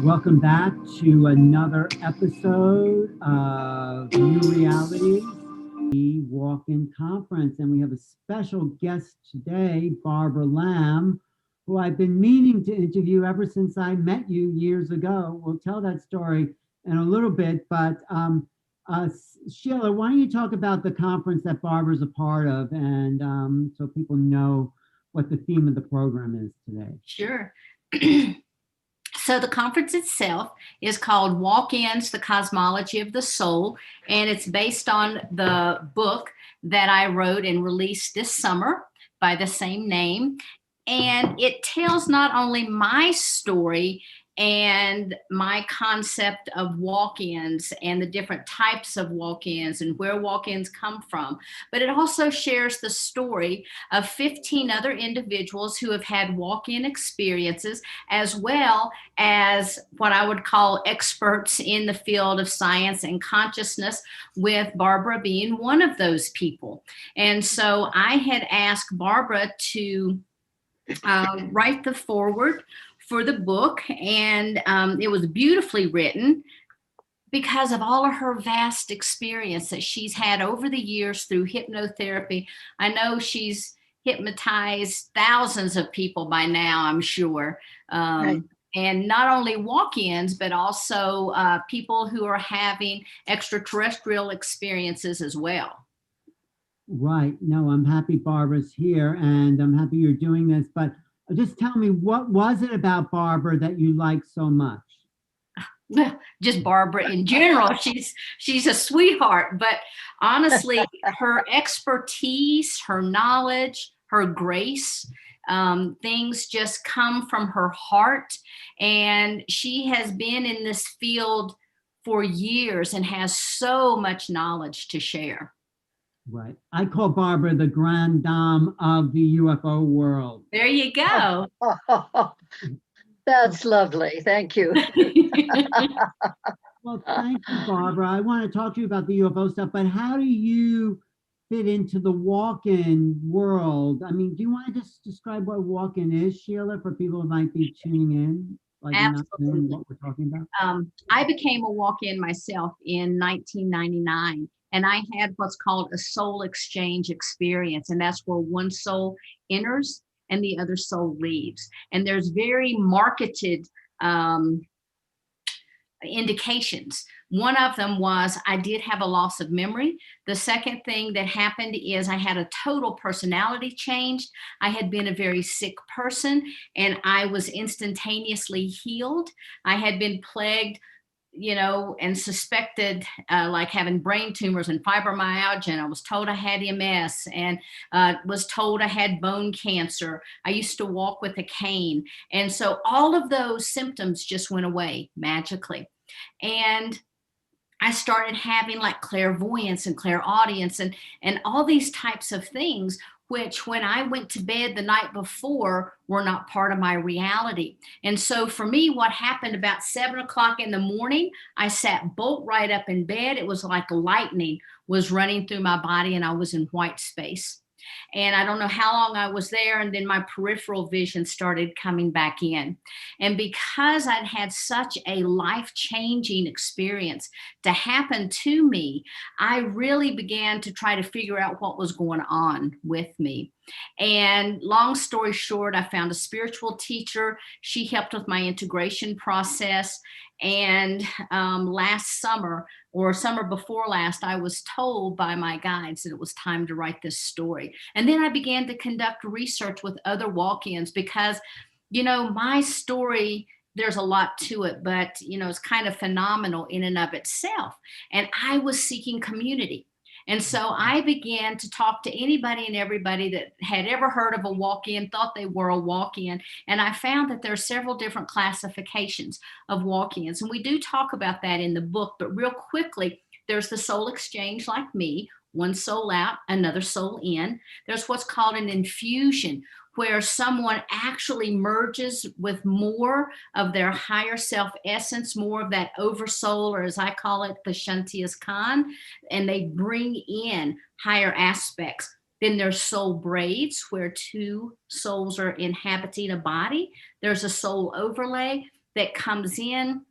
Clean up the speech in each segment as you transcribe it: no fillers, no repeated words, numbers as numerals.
Welcome back to another episode of New Realities, the Walk-In Conference. And we have a special guest today, Barbara Lamb, who I've been meaning to interview ever since I met you years ago. We'll tell that story in a little bit, but Sheila, why don't you talk about the conference that Barbara's a part of, and so people know what the theme of the program is today. Sure. So the conference itself is called Walk-Ins, the Cosmology of the Soul, and it's based on the book that I wrote and released this summer by the same name. And it tells not only my story and my concept of walk-ins and the different types of walk-ins and where walk-ins come from, but it also shares the story of 15 other individuals who have had walk-in experiences, as well as what I would call experts in the field of science and consciousness, with Barbara being one of those people. And so I had asked Barbara to write the foreword for the book, and it was beautifully written because of all of her vast experience that she's had over the years through hypnotherapy. I know she's hypnotized thousands of people by now, I'm sure. Right. And not only walk-ins, but also people who are having extraterrestrial experiences as well. Right. No, I'm happy Barbara's here, and I'm happy you're doing this, but just tell me, what was it about Barbara that you like so much? Just Barbara in general. She's a sweetheart, but honestly, her expertise, her knowledge, her grace, things just come from her heart. And she has been in this field for years and has so much knowledge to share. Right. I call Barbara the grand dame of the UFO world. There you go. That's lovely. Thank you. Well, thank you, Barbara. I want to talk to you about the UFO stuff, but how do you fit into the walk-in world? I mean, do you want to just describe what walk-in is, Sheila, for people who might be tuning in? Like, absolutely. Not knowing what we're talking about? I became a walk-in myself in 1999. And I had what's called a soul exchange experience. And that's where one soul enters and the other soul leaves. And there's very marketed indications. One of them was I did have a loss of memory. The second thing that happened is I had a total personality change. I had been a very sick person and I was instantaneously healed. I had been plagued, and suspected like having brain tumors and fibromyalgia. And I was told I had MS and was told I had bone cancer. I used to walk with a cane. And so all of those symptoms just went away magically. And I started having like clairvoyance and clairaudience and all these types of things, which when I went to bed the night before were not part of my reality. And so for me, what happened about 7 o'clock in the morning, I sat bolt right up in bed. It was like lightning was running through my body and I was in white space. And I don't know how long I was there. And then my peripheral vision started coming back in. And because I'd had such a life-changing experience to happen to me, I really began to try to figure out what was going on with me. And long story short, I found a spiritual teacher. She helped with my integration process. And last summer, or summer before last, I was told by my guides that it was time to write this story. And then I began to conduct research with other walk-ins because, my story, there's a lot to it, but, it's kind of phenomenal in and of itself. And I was seeking community. And so I began to talk to anybody and everybody that had ever heard of a walk-in, thought they were a walk-in. And I found that there are several different classifications of walk-ins. And we do talk about that in the book, but real quickly, there's the soul exchange like me, one soul out, another soul in. There's what's called an infusion, where someone actually merges with more of their higher self essence, more of that oversoul, or as I call it, the Shantias Khan, and they bring in higher aspects. Then there's soul braids, where two souls are inhabiting a body. There's a soul overlay that comes in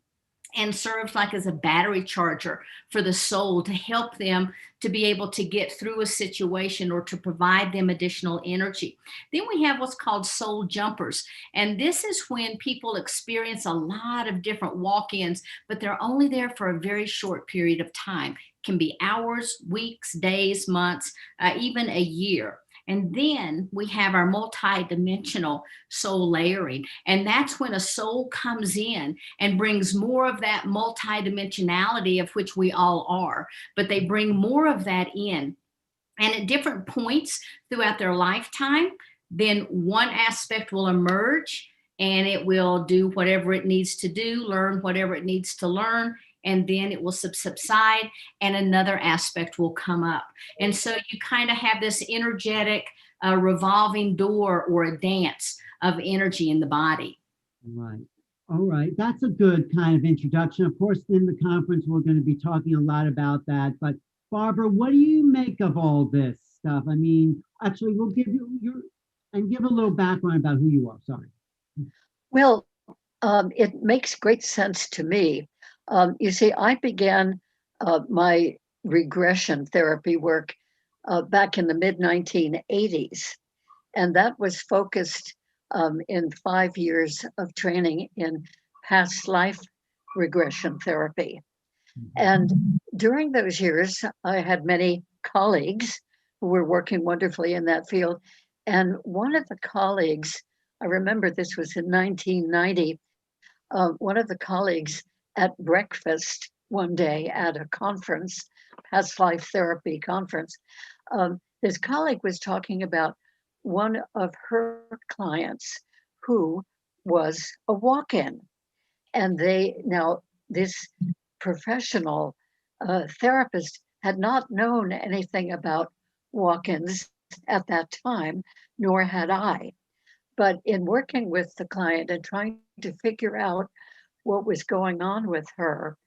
and serves like as a battery charger for the soul to help them to be able to get through a situation or to provide them additional energy. Then we have what's called soul jumpers. And this is when people experience a lot of different walk-ins, but they're only there for a very short period of time. It can be hours, weeks, days, months, even a year. And then we have our multi-dimensional soul layering. And that's when a soul comes in and brings more of that multi-dimensionality of which we all are, but they bring more of that in. And at different points throughout their lifetime, then one aspect will emerge and it will do whatever it needs to do, learn whatever it needs to learn, and then it will subside and another aspect will come up. And so you kind of have this energetic revolving door or a dance of energy in the body. Right. All right. That's a good kind of introduction. Of course, in the conference, we're going to be talking a lot about that. But Barbara, what do you make of all this stuff? I mean, actually, we'll give you give a little background about who you are. Sorry. Well, it makes great sense to me. You see, I began my regression therapy work back in the mid 1980s, and that was focused in 5 years of training in past life regression therapy. And during those years, I had many colleagues who were working wonderfully in that field. And one of the colleagues, I remember this was in 1990, one of the colleagues at breakfast one day at a conference, past life therapy conference, this colleague was talking about one of her clients who was a walk-in. And this professional therapist had not known anything about walk-ins at that time, nor had I. But in working with the client and trying to figure out what was going on with her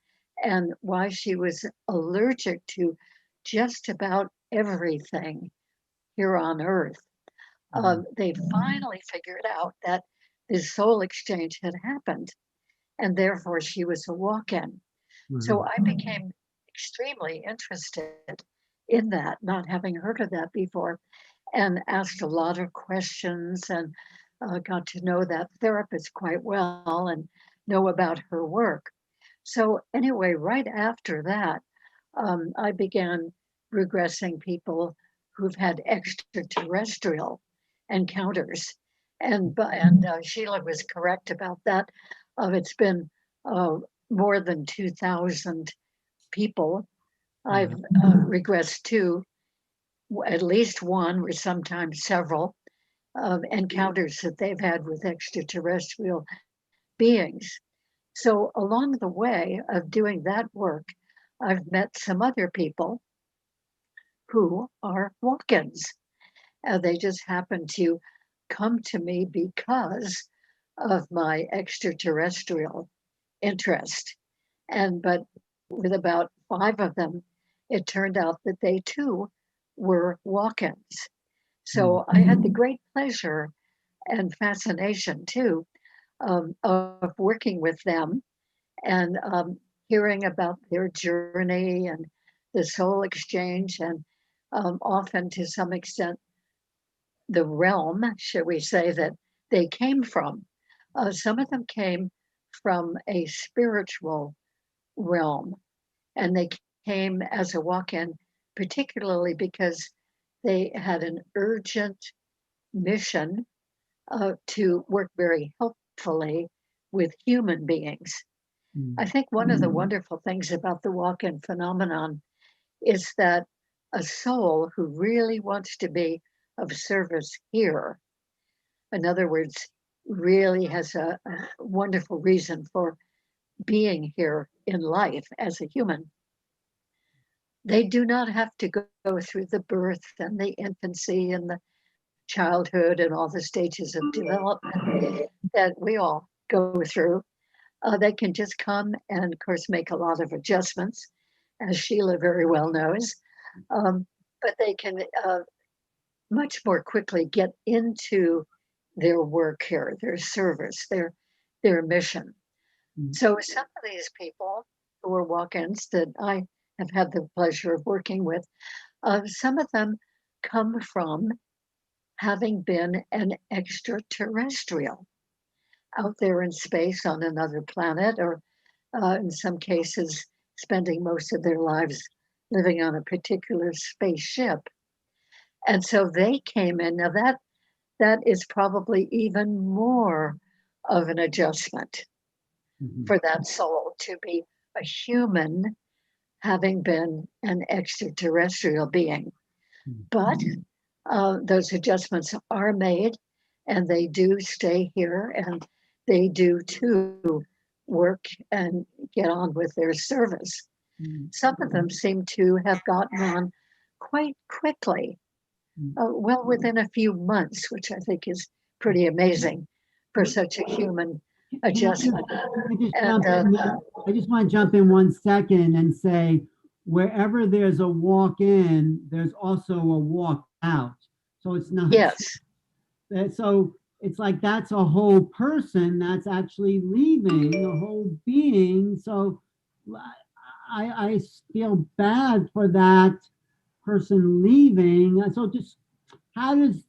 and why she was allergic to just about everything here on Earth, they finally figured out that this soul exchange had happened, and therefore she was a walk-in. So I became extremely interested in that, not having heard of that before, and asked a lot of questions and got to know that therapist quite well and know about her work. So anyway, right after that, I began regressing people who've had extraterrestrial encounters. And Sheila was correct about that. It's been more than 2,000 people I've regressed to, at least one or sometimes several encounters that they've had with extraterrestrial beings. So along the way of doing that work, I've met some other people who are walk-ins. They just happen to come to me because of my extraterrestrial interest. But with about 5 of them, it turned out that they too were walk-ins. So I had the great pleasure and fascination too of working with them and hearing about their journey and the soul exchange, and often to some extent the realm, shall we say, that they came from. Some of them came from a spiritual realm, and they came as a walk-in, particularly because they had an urgent mission to work very helpfully with human beings. I think one of the wonderful things about the walk-in phenomenon is that a soul who really wants to be of service here, in other words, really has a wonderful reason for being here in life as a human, they do not have to go through the birth and the infancy and the childhood and all the stages of development that we all go through. They can just come and, of course, make a lot of adjustments, as Sheila very well knows. But they can much more quickly get into their work here, their service, their mission. Mm. So some of these people who are walk-ins that I have had the pleasure of working with, some of them come from having been an extraterrestrial out there in space on another planet, or in some cases, spending most of their lives living on a particular spaceship. And so they came in. Now that is probably even more of an adjustment Mhm. for that soul to be a human having been an extraterrestrial being. Mhm. But those adjustments are made and they do stay here and they do too work and get on with their service. Mhm. Some of them seem to have gotten on quite quickly, Mhm. well within a few months, which I think is pretty amazing for What- such a human Can I just, adjustment. And jump in there? I just want to jump in 1 second and say, wherever there's a walk in, there's also a walk out. So it's not, yes, so it's like that's a whole person that's actually leaving, a whole being. So I feel bad for that person leaving. So just how does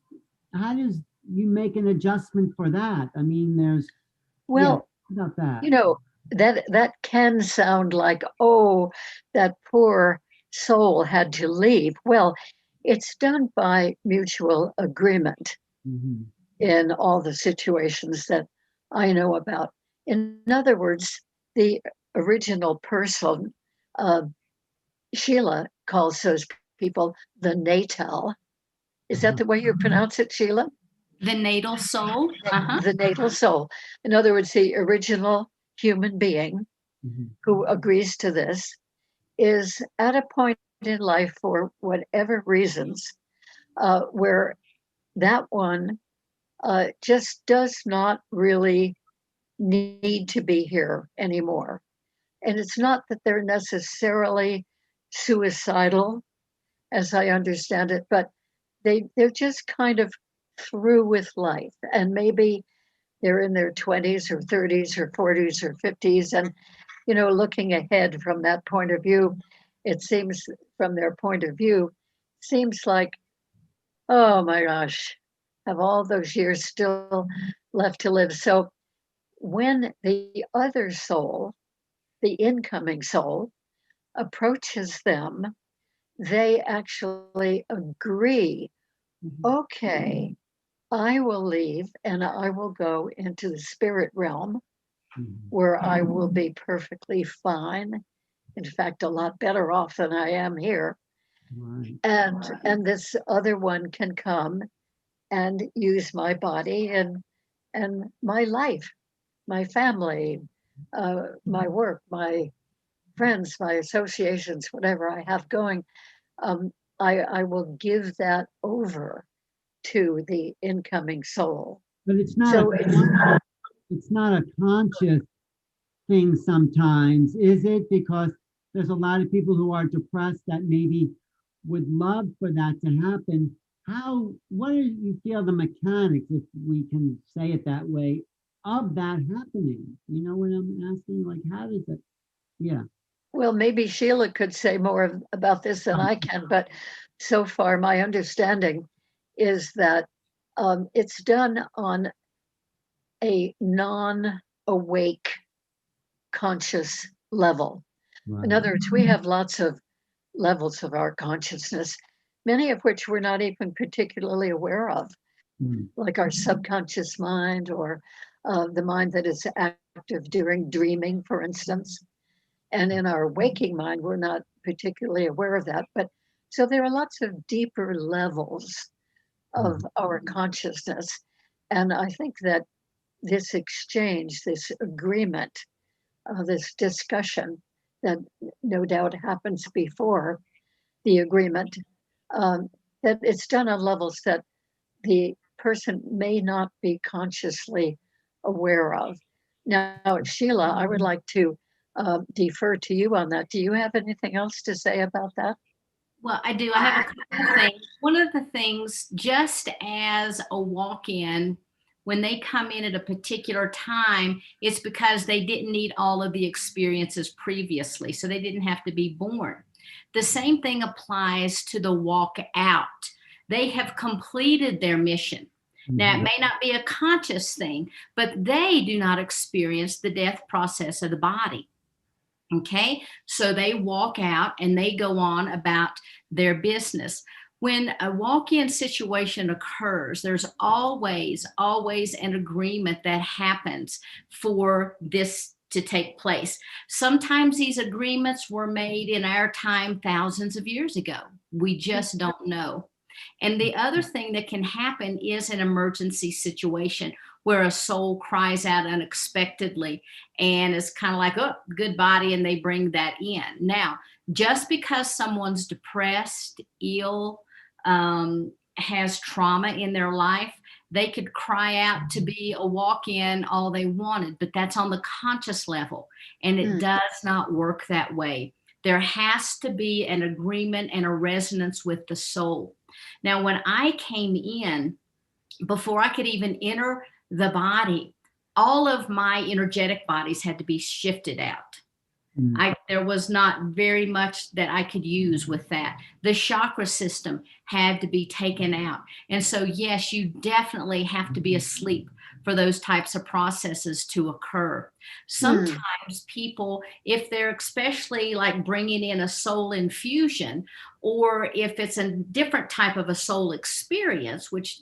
how does you make an adjustment for that? I mean, there's yeah, well, about that. you know, that can sound like, oh, that poor soul had to leave. Well, it's done by mutual agreement Mhm. in all the situations that I know about. In other words, the original person, uh, Sheila calls those people the natal. Is that Uh-huh. the way you pronounce it, Sheila? The natal soul. Uh-huh. The natal soul. In other words, the original human being Mhm. who agrees to this is at a point in life for whatever reasons where that one just does not really need to be here anymore. And it's not that they're necessarily suicidal, as I understand it, but they're just kind of through with life. And maybe they're in their 20s or 30s or 40s or 50s. And, looking ahead from that point of view, it seems from their point of view, seems like, oh my gosh, have all those years still left to live. So when the other soul, the incoming soul, approaches them, they actually agree, Mhm. okay, I will leave and I will go into the spirit realm Mhm. where I will be perfectly fine. In fact, a lot better off than I am here. Right. And this other one can come and use my body and my life, my family, my work, my friends, my associations, whatever I have going. Um, I will give that over to the incoming soul. But So it's not a conscious thing sometimes, is it? Because there's a lot of people who are depressed that maybe would love for that to happen. What do you feel the mechanics, if we can say it that way, of that happening? You know what I'm asking? Like, how does it? Yeah. well, maybe Sheila could say more about this than I can, but so far my understanding is that it's done on a non-awake conscious level. In Right. other words, we have lots of levels of our consciousness, many of which we're not even particularly aware of, Mm. like our subconscious mind or the mind that is active during dreaming, for instance. And in our waking mind, we're not particularly aware of that. But so there are lots of deeper levels of Mhm. our consciousness. And I think that this exchange, this agreement, this discussion that no doubt happens before the agreement, um, that it's done on levels that the person may not be consciously aware of. Now, Sheila, I would like to defer to you on that. Do you have anything else to say about that? Well, I do. I have a couple of things. One of the things, just as a walk in when they come in at a particular time, it's because they didn't need all of the experiences previously, so they didn't have to be born. The same thing applies to the walk out. They have completed their mission. Now, it may not be a conscious thing, but they do not experience the death process of the body. Okay, so they walk out and they go on about their business. When a walk-in situation occurs, there's always an agreement that happens for this to take place. Sometimes these agreements were made in our time thousands of years ago. We just don't know. And the other thing that can happen is an emergency situation where a soul cries out unexpectedly and it's kind of like, oh, good body, and they bring that in. Now, just because someone's depressed, ill, has trauma in their life, they could cry out to be a walk-in all they wanted, but that's on the conscious level, and it does not work that way. There has to be an agreement and a resonance with the soul. Now, when I came in, before I could even enter the body, all of my energetic bodies had to be shifted out. There was not very much that I could use with that. The chakra system had to be taken out. And so, yes, you definitely have to be asleep for those types of processes to occur. Sometimes people, if they're especially like bringing in a soul infusion, or if it's a different type of a soul experience, which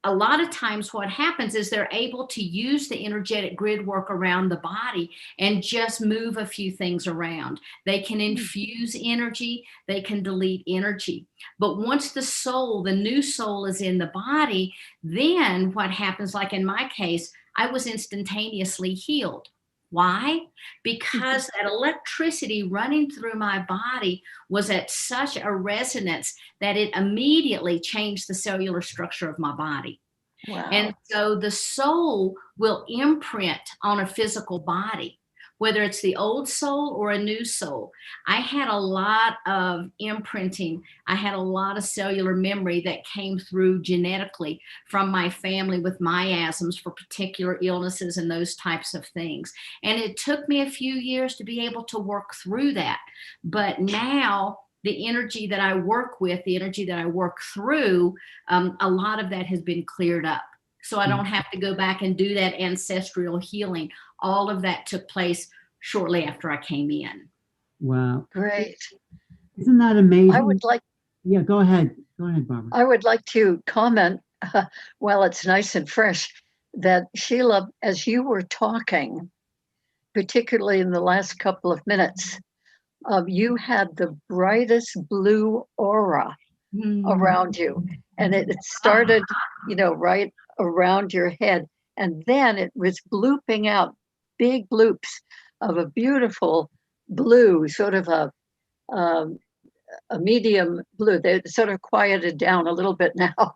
a lot of times what happens is they're able to use the energetic grid work around the body and just move a few things around. They can infuse energy, they can delete energy. But once the soul, the new soul, is in the body, then what happens, like in my case, I was instantaneously healed. Why? Because that electricity running through my body was at such a resonance that it immediately changed the cellular structure of my body. Wow. And so the soul will imprint on a physical body, whether it's the old soul or a new soul. I had a lot of imprinting. I had a lot of cellular memory that came through genetically from my family with miasms for particular illnesses and those types of things. And it took me a few years to be able to work through that. But now the energy that I work with, the energy that I work through, a lot of that has been cleared up. So I don't have to go back and do that ancestral healing. All of that took place shortly after I came in. Wow. Great. Isn't that amazing? I would like, Yeah, go ahead. Go ahead, Barbara. I would like to comment, while it's nice and fresh, that Sheila, as you were talking, particularly in the last couple of minutes, you had the brightest blue aura around you. And it started, right around your head. And then it was blooping out big bloops of a beautiful blue, sort of a medium blue. They sort of quieted down a little bit now.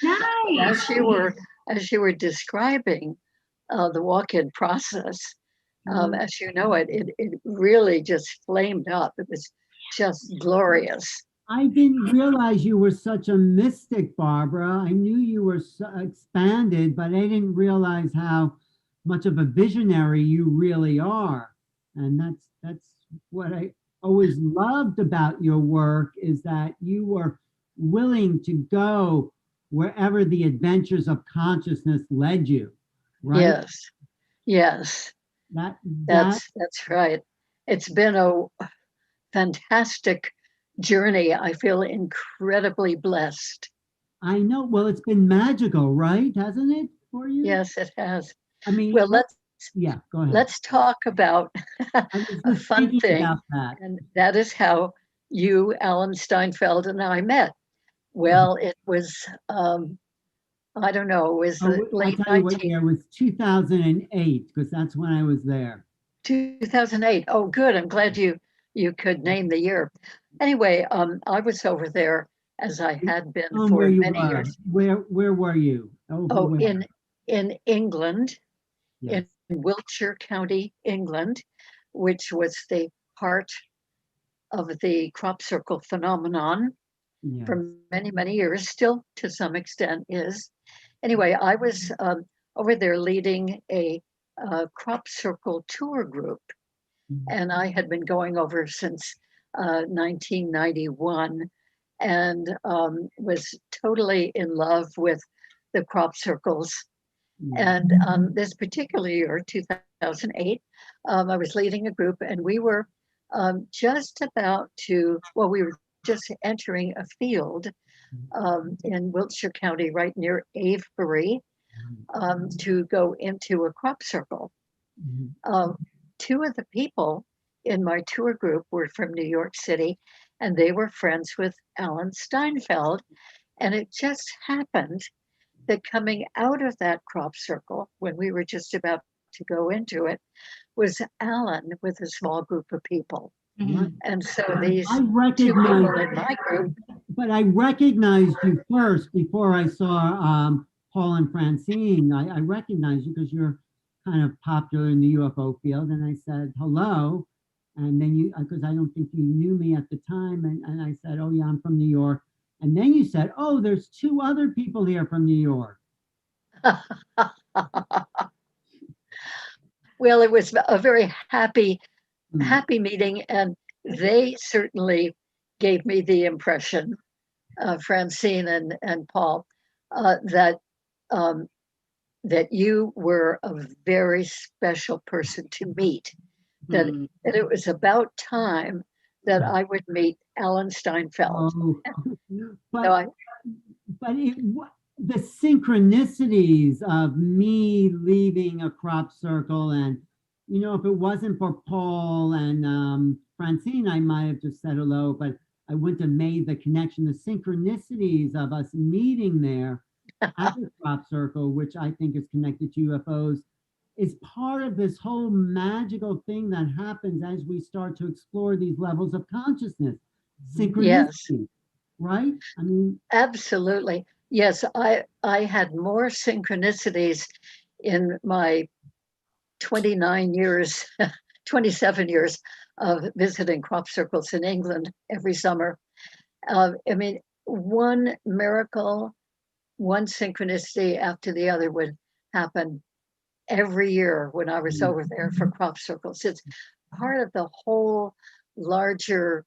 Nice. As you were describing the walk-in process, as you know, it really just flamed up. It was just glorious. I didn't realize you were such a mystic, Barbara. I knew you were so expanded, but I didn't realize how much of a visionary you really are. And that's what I always loved about your work, is that you were willing to go wherever the adventures of consciousness led you. Right? Yes. That's right. It's been a fantastic journey. I feel incredibly blessed. I know. Well, it's been magical, right? Hasn't it, for you? Yes, it has. I mean, well, go ahead. Let's talk about a fun thing, about that. And that is how you, Alan Steinfeld, and I met. Well, it was I don't know, it was the late 19... It was 2008, because that's when I was there. 2008. Oh, good. I'm glad you could name the year. Anyway, I was over there, as I had been for many years. Where were you? In England, yes. In Wiltshire County, England, which was the heart of the crop circle phenomenon for many, many years, still to some extent is. anyway, I was over there leading a crop circle tour group, and I had been going over since 1991, and was totally in love with the crop circles. And this particular year, 2008, I was leading a group, and we were just about to, well, we were just entering a field in Wiltshire County, right near Avebury, to go into a crop circle. Two of the people in my tour group were from New York City, and they were friends with Alan Steinfeld. And it just happened that coming out of that crop circle, when we were just about to go into it, was Alan with a small group of people. And so these two people in my group. But I recognized you first before I saw Paul and Francine. I recognized you because you're kind of popular in the UFO field. And I said, hello. And then you, because I don't think you knew me at the time. And I said, oh yeah, I'm from New York. And then you said, oh, there's two other people here from New York. Well, it was a very happy meeting. And they certainly gave me the impression, Francine and Paul, that you were a very special person to meet. That it was about time that I would meet Alan Steinfeld. But the synchronicities of me leaving a crop circle, and you know, if it wasn't for Paul and Francine, I might have just said hello, but I wouldn't have made the connection. The synchronicities of us meeting there at the crop circle, which I think is connected to UFOs, is part of this whole magical thing that happens as we start to explore these levels of consciousness. Synchronicity, yes. Right? I mean, absolutely. Yes, I had more synchronicities in my 29 years, 27 years of visiting crop circles in England every summer. I mean, one miracle, one synchronicity after the other would happen every year when I was over there for crop circles. It's part of the whole larger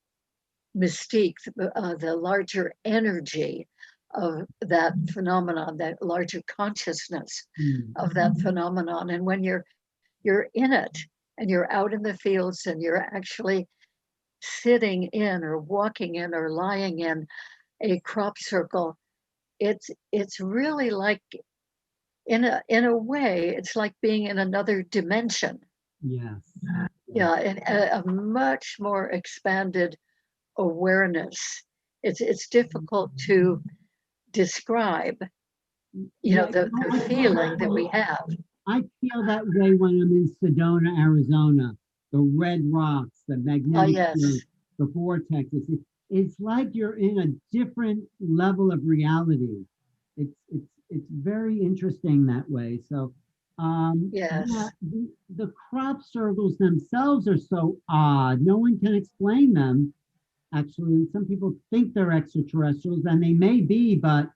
mystique, the larger energy of that phenomenon, that larger consciousness of that phenomenon. And when you're in it and you're out in the fields and you're actually sitting in or walking in or lying in a crop circle, it's really like, in a way, it's like being in another dimension. Yes. Yeah, and a much more expanded awareness. It's difficult to describe, the feeling that we have. I feel that way when I'm in Sedona, Arizona. The red rocks, the magnetic field, the vortexes. It's like you're in a different level of reality. It's very interesting that way. So the crop circles themselves are so odd. No one can explain them. Actually, some people think they're extraterrestrials, and they may be, but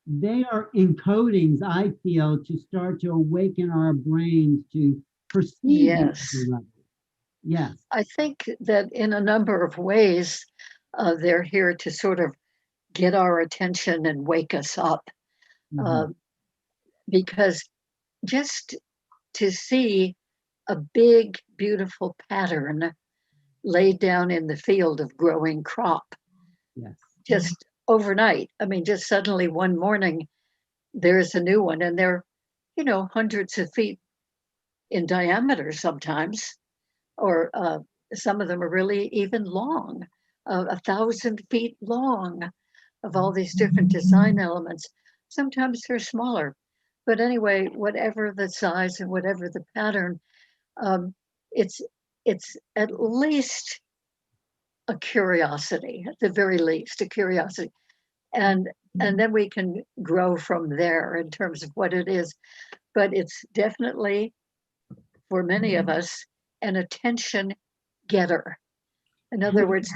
they are encodings, I feel, to start to awaken our brains to perceive. Yes. Yes. I think that in a number of ways, they're here to sort of get our attention and wake us up. Because just to see a big, beautiful pattern laid down in the field of growing crop, just overnight. I mean, just suddenly one morning, there's a new one, and they're, hundreds of feet in diameter sometimes, or some of them are really even long, 1,000 feet long, of all these different design elements. Sometimes they're smaller, but anyway, whatever the size and whatever the pattern, it's at least a curiosity, at the very least, a curiosity. And then we can grow from there in terms of what it is. But it's definitely, for many of us, an attention getter. In other words,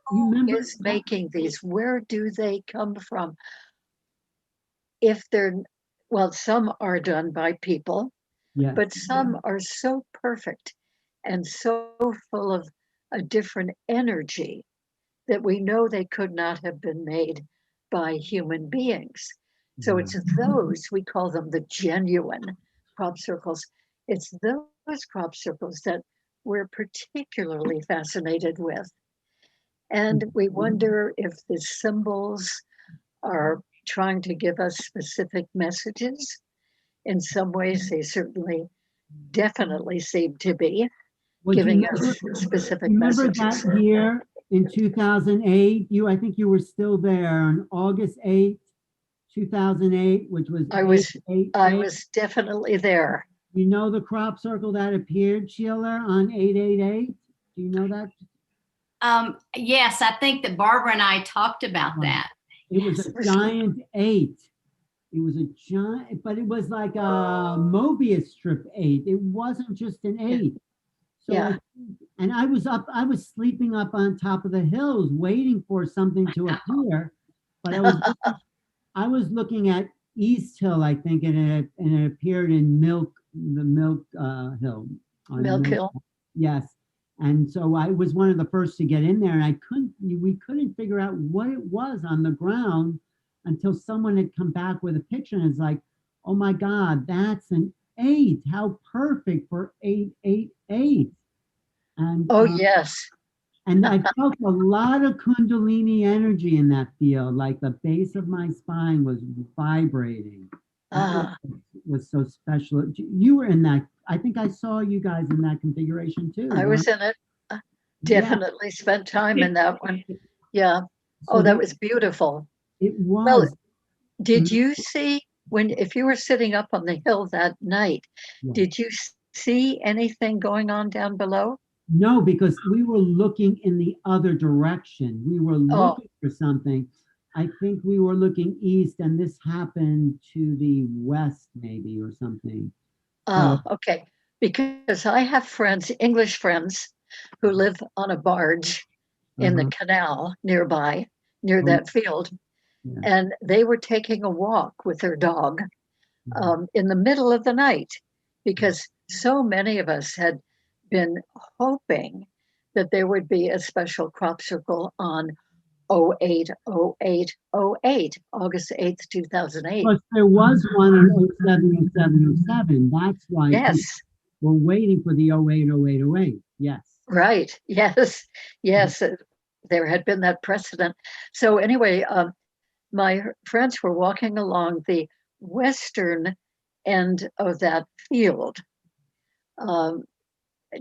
who is making these? Where do they come from? If they're well, some are done by people, Yes. but some are so perfect and so full of a different energy that we know they could not have been made by human beings. So Right. it's those, we call them the genuine crop circles. It's those crop circles that we're particularly fascinated with. And we wonder if the symbols are trying to give us specific messages. In some ways, they certainly, definitely seem to be Well, do giving us specific you remember messages. that year in 2008? I think you were still there on August 8th, 2008, which was I eight, was eight, I eight. was definitely there. You know the crop circle that appeared, Sheila, on 888? Do you know that? Yes, I think that Barbara and I talked about that. It was Yes. a giant 8. It was a giant, but it was like a Mobius strip 8. It wasn't just an 8. So Yeah. and I was sleeping up on top of the hills waiting for something to appear, but I was looking at East Hill, I think, and it appeared in the Milk Hill on Milk Milk. Hill. Yes. And so I was one of the first to get in there, and we couldn't figure out what it was on the ground until someone had come back with a picture, and it's like, oh my God, that's an 8. How perfect for 888. And Oh, yes. and I felt a lot of Kundalini energy in that field, like the base of my spine was vibrating. That was so special. You were in that. I think I saw you guys in that configuration too. I was in it. Yeah. Definitely spent time in that one. Yeah. So Oh, that was beautiful. it Well, was. did you see if you were sitting up on the hill that night, Yeah. did you see anything going on down below? No, because we were looking in the other direction. We were looking for something. I think we were looking east, and this happened to the west, maybe, or something. Okay. Because I have friends, English friends, who live on a barge in the canal nearby, near that field. Yeah. And they were taking a walk with their dog in the middle of the night because so many of us had been hoping that there would be a special crop circle on 080808, August 8th, 2008. But there was one in 070707. That's why Yes. we're waiting for the 080808. Yes. Right. Yes. Yes. There had been that precedent. So anyway, my friends were walking along the western end of that field,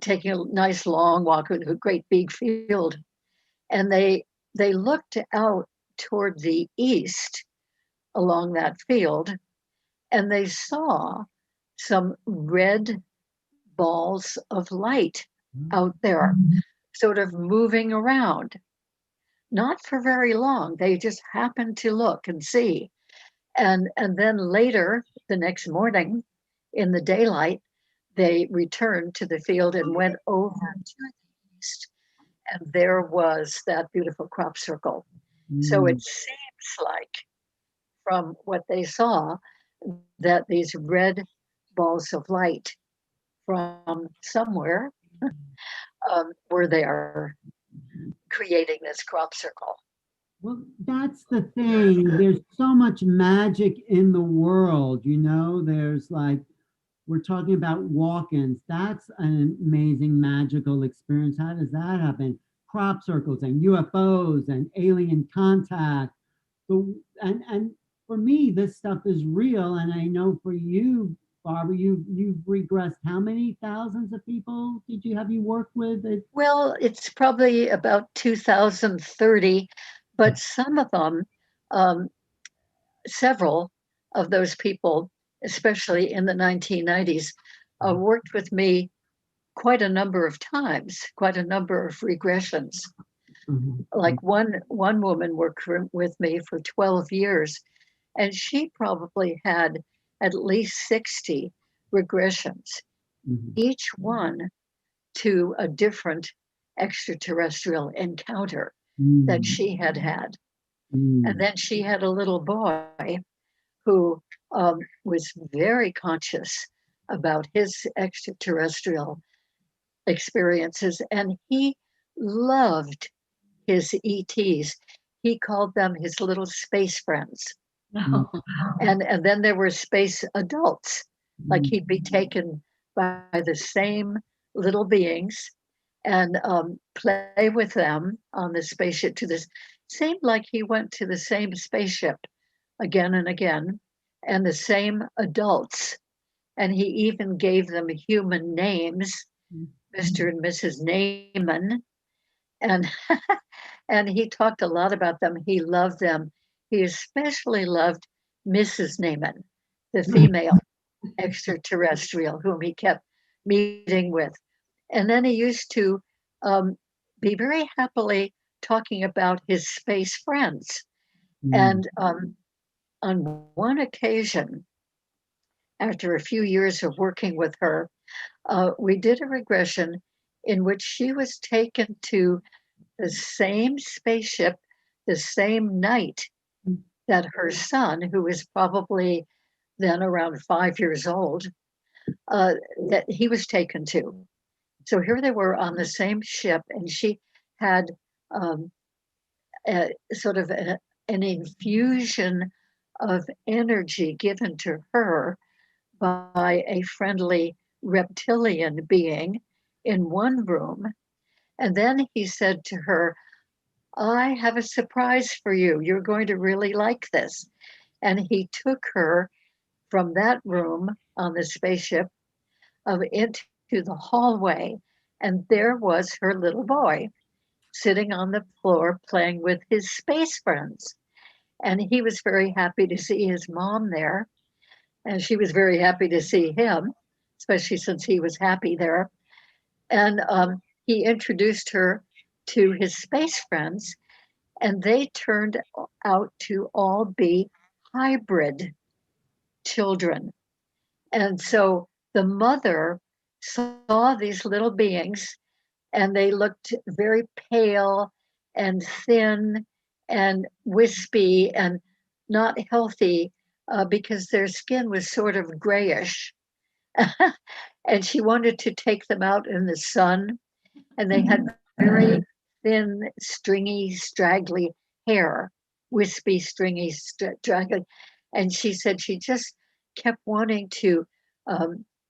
taking a nice long walk with a great big field, and they looked out toward the east along that field, and they saw some red balls of light out there, sort of moving around. Not for very long. They just happened to look and see. And then later, the next morning, in the daylight, they returned to the field and went over to the east. And there was that beautiful crop circle. So it seems like, from what they saw, that these red balls of light from somewhere were there creating this crop circle. Well, that's the thing. There's so much magic in the world, There's like, we're talking about walk-ins. That's an amazing magical experience. How does that happen? Crop circles and UFOs and alien contact. And for me, this stuff is real. And I know for you, Barbara, you've regressed how many thousands of people did you work with? Well, it's probably about 2030, but some of them, several of those people, especially in the 1990s, worked with me quite a number of times, quite a number of regressions. Like one woman worked with me for 12 years, and she probably had at least 60 regressions, each one to a different extraterrestrial encounter that she had had. And then she had a little boy who was very conscious about his extraterrestrial experiences, and he loved his ETs. He called them his little space friends. No. And then there were space adults, like he'd be taken by the same little beings and play with them on the spaceship to this. Seemed like he went to the same spaceship again and again, and the same adults. And he even gave them human names, Mr. and Mrs. Naaman. And and he talked a lot about them. He loved them. He especially loved Mrs. Naaman, the female extraterrestrial whom he kept meeting with. And then he used to be very happily talking about his space friends. And on one occasion, after a few years of working with her, we did a regression in which she was taken to the same spaceship the same night that her son, who was probably then around 5 years old, that he was taken to. So here they were on the same ship, and she had sort of an infusion of energy given to her by a friendly reptilian being in one room. And then he said to her, I have a surprise for you. You're going to really like this. And he took her from that room on the spaceship into the hallway. And there was her little boy sitting on the floor playing with his space friends. And he was very happy to see his mom there. And she was very happy to see him, especially since he was happy there. And he introduced her to his space friends, and they turned out to all be hybrid children. And so the mother saw these little beings, and they looked very pale and thin and wispy and not healthy because their skin was sort of grayish. And she wanted to take them out in the sun, and they had very thin, stringy, straggly hair, wispy, stringy, straggly. And she said she just kept wanting to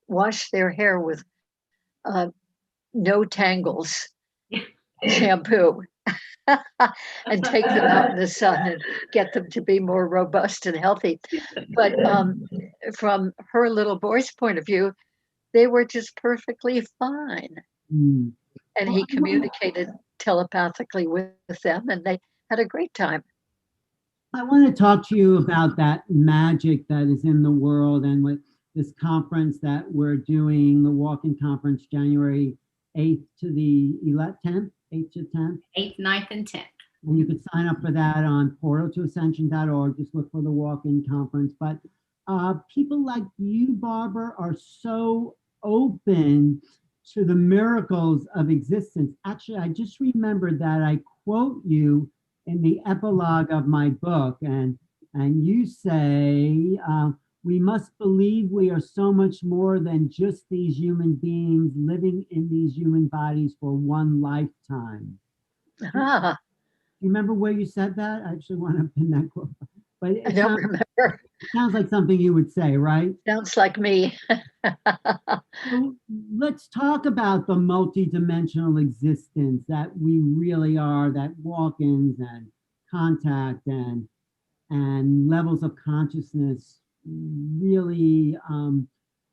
wash their hair with no tangles shampoo and take them out in the sun and get them to be more robust and healthy. But from her little boy's point of view, they were just perfectly fine. And he communicated telepathically with them, and they had a great time. I want to talk to you about that magic that is in the world, and with this conference that we're doing, the walk-in conference, January 8th to the 10th, 8th to 10th. 8th, 9th, and 10th. And you could sign up for that on portaltoascension.org. Just look for the walk-in conference. But people like you, Barbara, are so open to the miracles of existence. Actually, I just remembered that I quote you in the epilogue of my book, and you say, we must believe we are so much more than just these human beings living in these human bodies for one lifetime. Ah, Do you remember where you said that? I actually want to pin that quote. But I don't remember. It sounds like something you would say, right? Sounds like me. So let's talk about the multidimensional existence that we really are, that walk-ins and contact and levels of consciousness really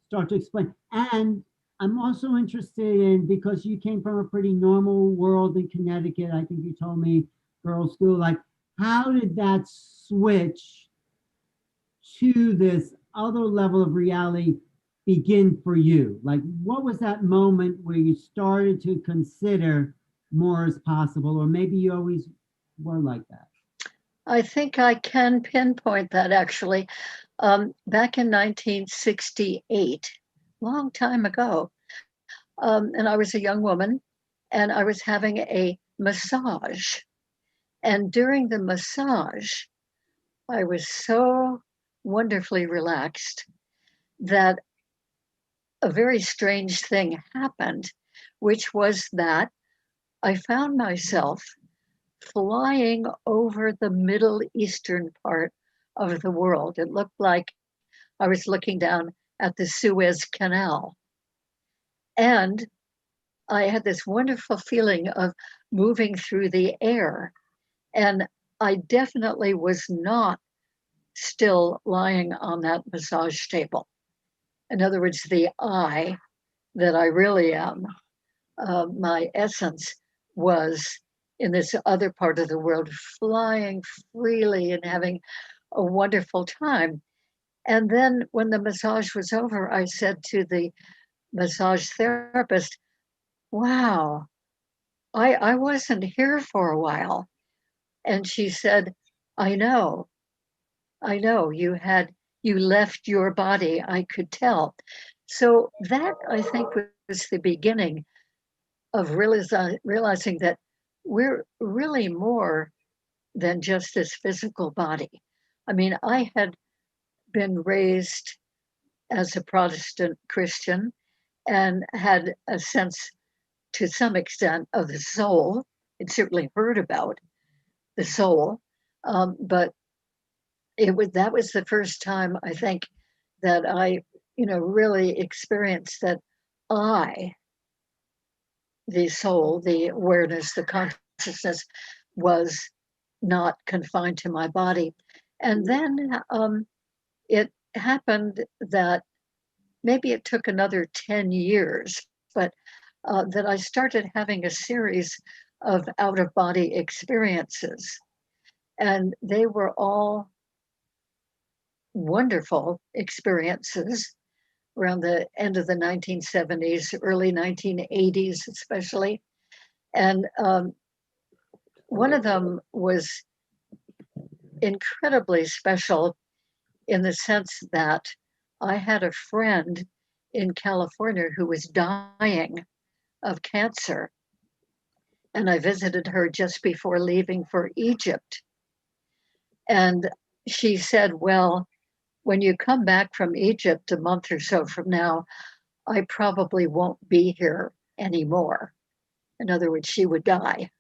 start to explain. And I'm also interested in, because you came from a pretty normal world in Connecticut, I think you told me, girls' school, like, how did that switch to this other level of reality begin for you? Like, what was that moment where you started to consider more as possible, or maybe you always were like that? I think I can pinpoint that actually. Back in 1968, long time ago, and I was a young woman, and I was having a massage. And during the massage, I was so wonderfully relaxed, that a very strange thing happened, which was that I found myself flying over the Middle Eastern part of the world. It looked like I was looking down at the Suez Canal. And I had this wonderful feeling of moving through the air. And I definitely was not still lying on that massage table. In other words, the I that I really am, my essence was in this other part of the world, flying freely and having a wonderful time. And then when the massage was over, I said to the massage therapist, wow, I wasn't here for a while. And she said, I know, you left your body, I could tell. So that I think was the beginning of realizing that we're really more than just this physical body. I mean, I had been raised as a Protestant Christian and had a sense to some extent of the soul. I'd certainly heard about the soul, but that was the first time I think that I, really experienced that I, the soul, the awareness, the consciousness, was not confined to my body. And then it happened that maybe it took another 10 years, but that I started having a series of out of body experiences. And they were all wonderful experiences around the end of the 1970s, early 1980s, especially. And one of them was incredibly special in the sense that I had a friend in California who was dying of cancer. And I visited her just before leaving for Egypt. And she said, well, when you come back from Egypt a month or so from now, I probably won't be here anymore. In other words, she would die.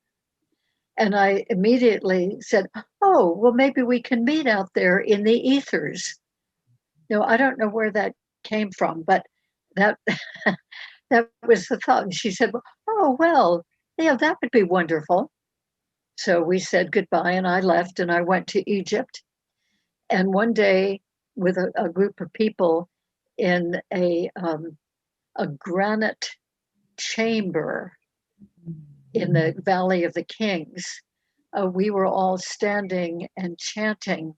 And I immediately said, oh, well, maybe we can meet out there in the ethers. No, I don't know where that came from, but that that was the thought. And she said, oh, well, yeah, that would be wonderful. So we said goodbye and I left and I went to Egypt. And one day with a group of people in a granite chamber in the Valley of the Kings, we were all standing and chanting,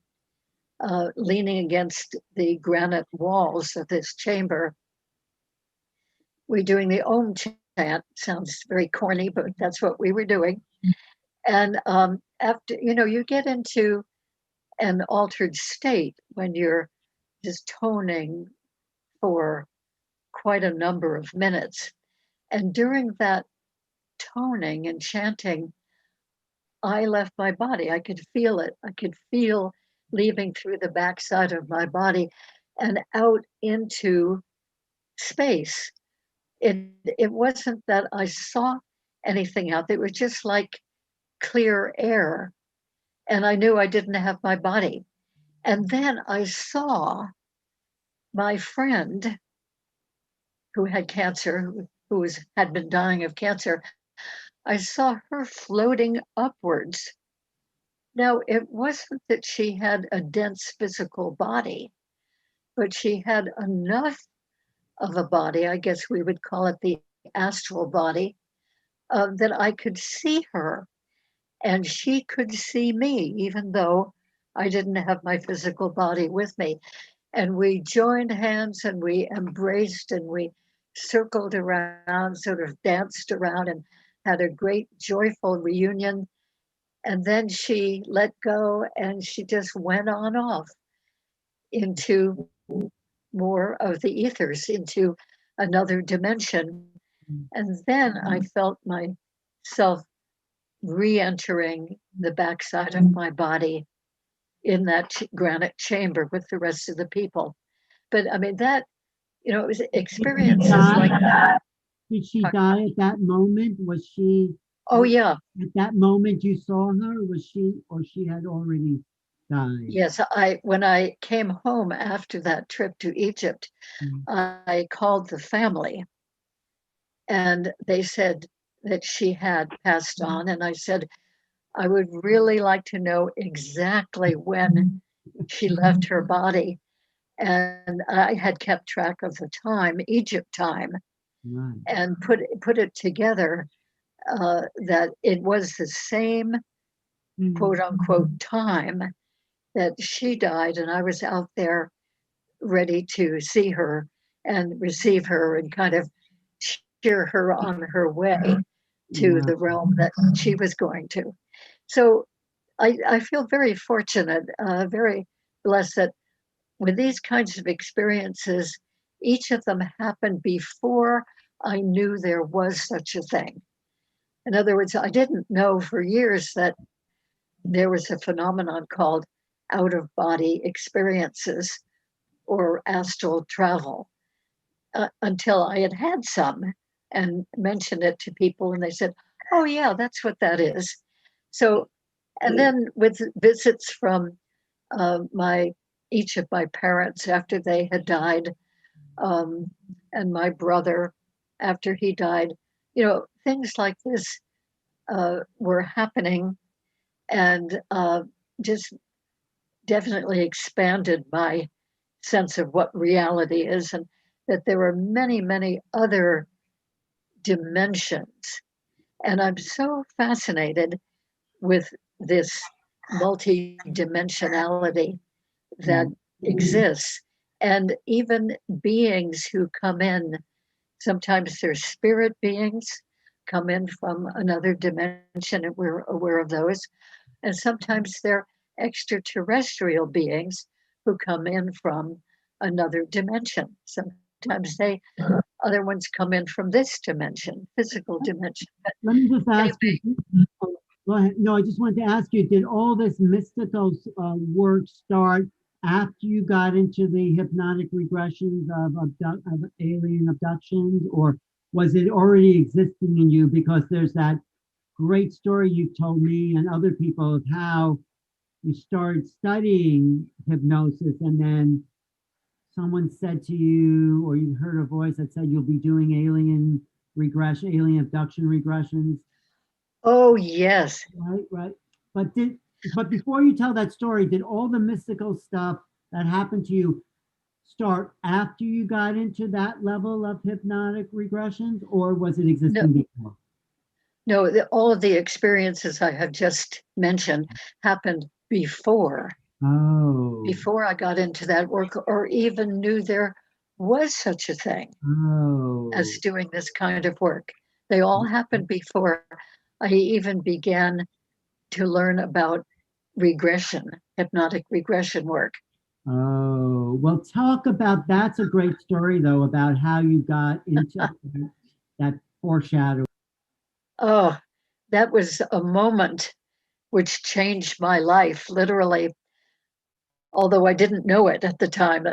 leaning against the granite walls of this chamber. We're doing the Om chant. Sounds very corny, but that's what we were doing. And after, you get into an altered state when you're just toning for quite a number of minutes. And during that toning and chanting, I left my body. I could feel it. I could feel leaving through the backside of my body and out into space. It wasn't that I saw anything out there. It was just like clear air. And I knew I didn't have my body. And then I saw my friend who had cancer, who had been dying of cancer. I saw her floating upwards. Now, it wasn't that she had a dense physical body, but she had enough of a body, I guess we would call it the astral body, that I could see her and she could see me, even though I didn't have my physical body with me. And we joined hands and we embraced and we circled around, sort of danced around and had a great joyful reunion. And then she let go and she just went on off into more of the ethers, into another dimension. And then I felt myself re entering the backside of my body in that granite chamber with the rest of the people. But I mean, that, it was experiences like that. Did she die at that moment? Was she? Oh, yeah. At that moment you saw her, or she had already died? Yes, when I came home after that trip to Egypt, I called the family and they said that she had passed on. And I said, I would really like to know exactly when she left her body. And I had kept track of the time, Egypt time, Right. and put it together that it was the same quote unquote time that she died, and I was out there ready to see her and receive her and kind of cheer her on her way to Wow. the realm that she was going to. So I feel very fortunate, very blessed that with these kinds of experiences, each of them happened before I knew there was such a thing. In other words, I didn't know for years that there was a phenomenon called out of body experiences or astral travel until I had had some and mentioned it to people, and they said, "Oh, yeah, that's what that is." So, and then with visits from my each of my parents after they had died, um, and my brother after he died, things like this were happening, and just definitely expanded my sense of what reality is, and that there are many, many other dimensions. And I'm so fascinated with this multi-dimensionality that exists. And even beings who come in, sometimes they're spirit beings, come in from another dimension, and we're aware of those. And sometimes they're extraterrestrial beings who come in from another dimension. Sometimes other ones come in from this dimension, physical dimension. But Let me just ask anyway, you. Go ahead. No, I just wanted to ask you, did all this mystical work start after you got into the hypnotic regressions of alien abductions, or was it already existing in you? Because there's that great story you told me and other people of how you started studying hypnosis, and then someone said to you, or you heard a voice that said you'll be doing alien abduction regressions. oh, yes. Right. But before you tell that story, did all the mystical stuff that happened to you start after you got into that level of hypnotic regressions, or was it No, existing before? no, all of the experiences I have just mentioned happened Oh, before I got into that work or even knew there was such a thing oh, as doing this kind of work. They all happened before I even began to learn about regression, hypnotic regression work. oh. Well, talk about that's a great story though about how you got into that foreshadow. Oh, that was a moment which changed my life, literally, although I didn't know it at the time.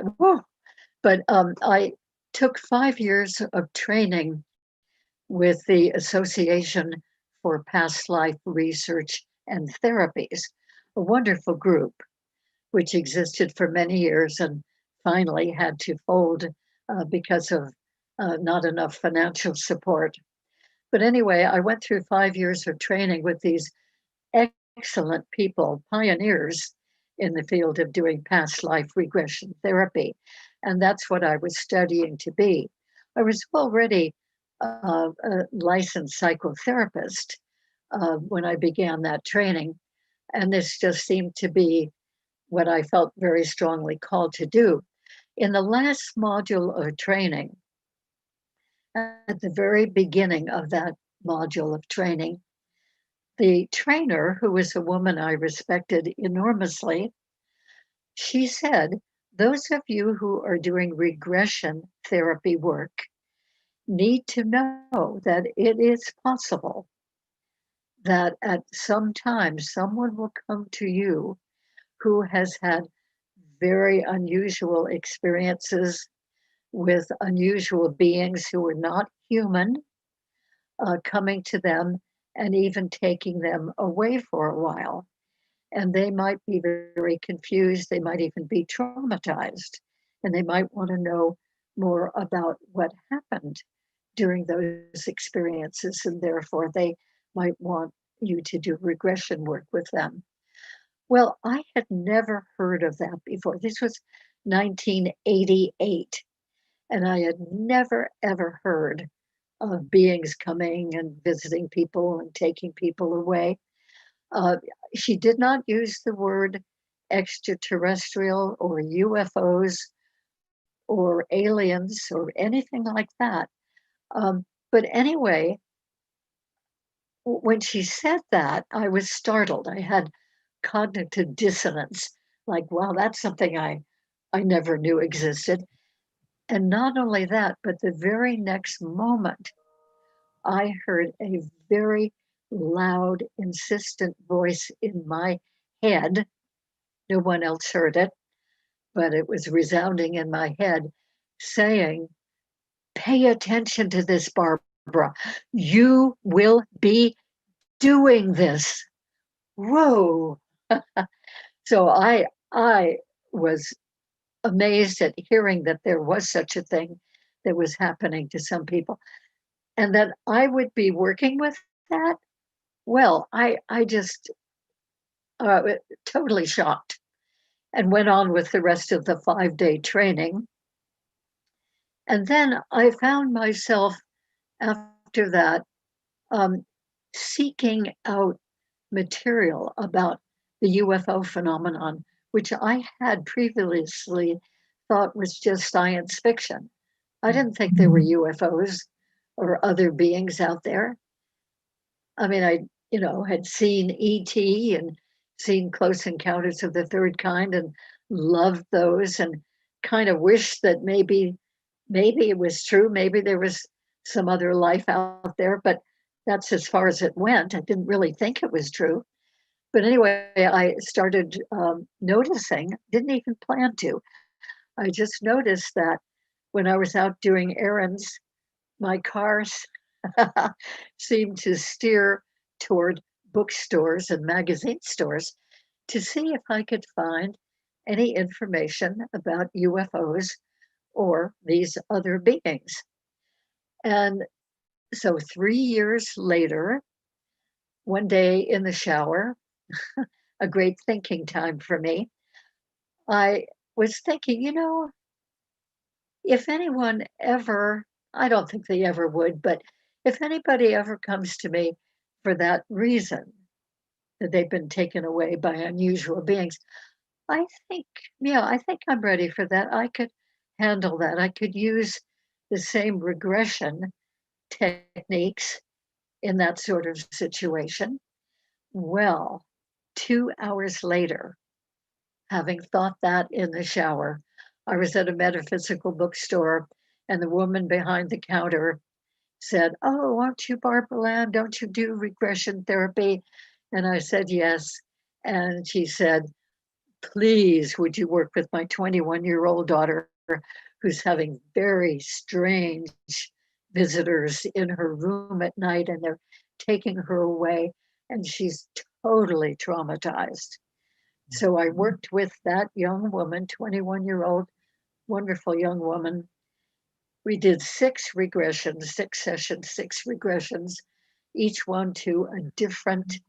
But I took 5 years of training with the Association for Past Life Research and Therapies, a wonderful group which existed for many years and finally had to fold because of not enough financial support. But anyway, I went through 5 years of training with these excellent people, pioneers in the field of doing past life regression therapy. And that's what I was studying to be. I was already a licensed psychotherapist when I began that training. And this just seemed to be what I felt very strongly called to do. In the last module of training, at the very beginning of that module of training, the trainer, who was a woman I respected enormously, she said, those of you who are doing regression therapy work need to know that it is possible that at some time someone will come to you who has had very unusual experiences with unusual beings who are not human, coming to them and even taking them away for a while. And they might be very confused. They might even be traumatized. And they might want to know more about what happened during those experiences. And therefore, they might want you to do regression work with them. Well, I had never heard of that before. This was 1988. And I had never, ever heard of beings coming and visiting people and taking people away. Uh, she did not use the word extraterrestrial or UFOs or aliens or anything like that. But anyway, when she said that, I was startled. I had cognitive dissonance, like, wow, that's something I never knew existed. And not only that, but the very next moment, I heard a very loud, insistent voice in my head. No one else heard it, but it was resounding in my head saying, pay attention to this, Barbara. You will be doing this. Whoa. So I was amazed at hearing that there was such a thing that was happening to some people and that I would be working with that. Well, I just totally shocked and went on with the rest of the 5-day training. And then I found myself after that um, seeking out material about the UFO phenomenon, which I had previously thought was just science fiction. I didn't think there were UFOs or other beings out there. I mean, I, had seen ET and seen Close Encounters of the Third Kind and loved those and kind of wished that maybe it was true. Maybe there was some other life out there, but that's as far as it went. I didn't really think it was true. But anyway, I started noticing, didn't even plan to. I just noticed that when I was out doing errands, my car seemed to steer toward bookstores and magazine stores to see if I could find any information about UFOs or these other beings. And so 3 years later, one day in the shower, a great thinking time for me, I was thinking, if anyone ever, I don't think they ever would, but if anybody ever comes to me for that reason, that they've been taken away by unusual beings, I think, I think I'm ready for that. I could handle that. I could use the same regression techniques in that sort of situation. Well, 2 hours later, having thought that in the shower, I was at a metaphysical bookstore, and the woman behind the counter said, oh, aren't you Barbara Lamb? Don't you do regression therapy? And I said, yes. And she said, please, would you work with my 21-year-old daughter who's having very strange visitors in her room at night and they're taking her away and she's totally traumatized. So I worked with that young woman, 21-year-old, wonderful young woman. We did 6 regressions, 6 sessions, 6 regressions, each one to a different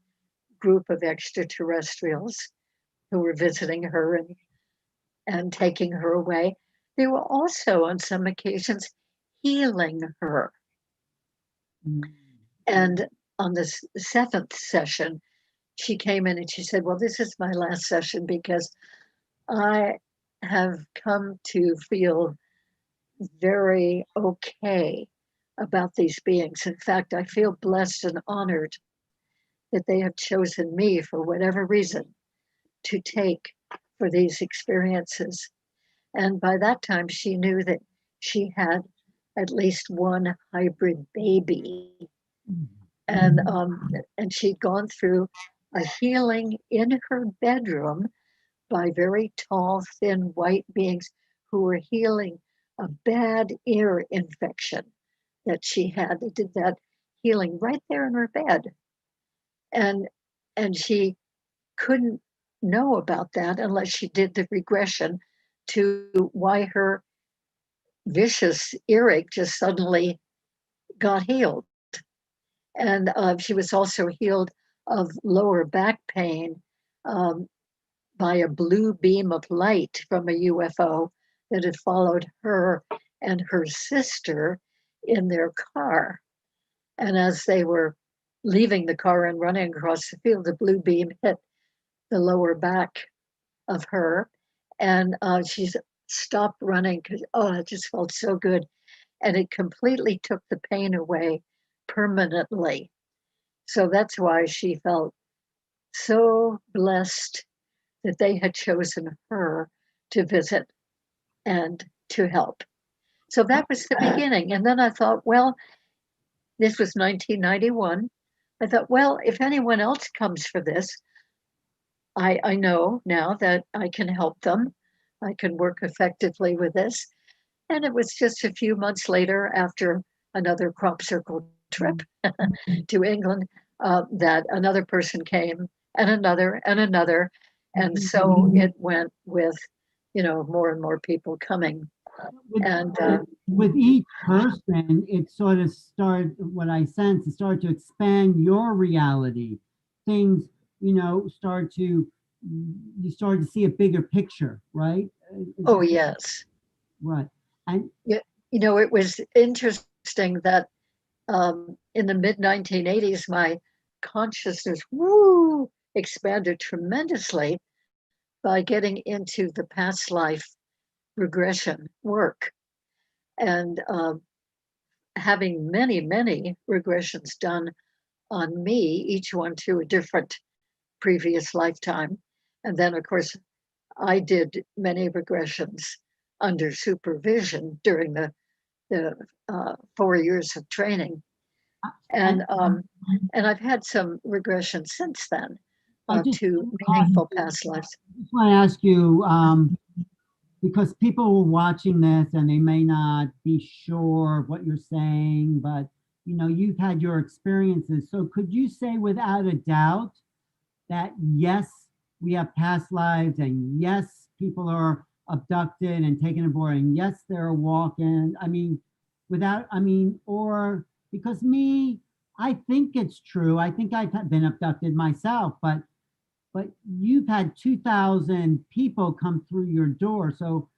group of extraterrestrials who were visiting her and taking her away. They were also, on some occasions, healing her. And on the 7th session, she came in and she said, well, this is my last session because I have come to feel very okay about these beings. In fact, I feel blessed and honored that they have chosen me for whatever reason to take for these experiences. And by that time, she knew that she had at least one hybrid baby. And she'd gone through a healing in her bedroom by very tall, thin, white beings who were healing a bad ear infection that she had. They did that healing right there in her bed. And she couldn't know about that unless she did the regression to why her vicious earache just suddenly got healed. And she was also healed of lower back pain by a blue beam of light from a UFO that had followed her and her sister in their car. And as they were leaving the car and running across the field, the blue beam hit the lower back of her. And she stopped running because, it just felt so good. And it completely took the pain away permanently. So that's why she felt so blessed that they had chosen her to visit and to help. So that was the beginning. And then I thought, well, this was 1991. I thought, well, if anyone else comes for this, I know now that I can help them. I can work effectively with this. And it was just a few months later, after another crop circle trip to England, that another person came, and another and another. And so it went with, more and more people coming. With, And with each person, it sort of started, what I sense, it started to expand your reality. Things, you started to see a bigger picture, right? oh, yes. Right. And It was interesting that in the mid 1980s, my consciousness expanded tremendously by getting into the past life regression work and having many, many regressions done on me, each one to a different previous lifetime. And then, of course, I did many regressions under supervision during the 4 years of training. And I've had some regression since then I just, to meaningful past lives. just want to ask you, because people were watching this and they may not be sure of what you're saying, but you've had your experiences. So could you say without a doubt that yes, we have past lives, and yes, people are abducted and taken aboard, and yes, they're walking. Or because me, I think it's true. I think I've been abducted myself, but you've had 2,000 people come through your door. So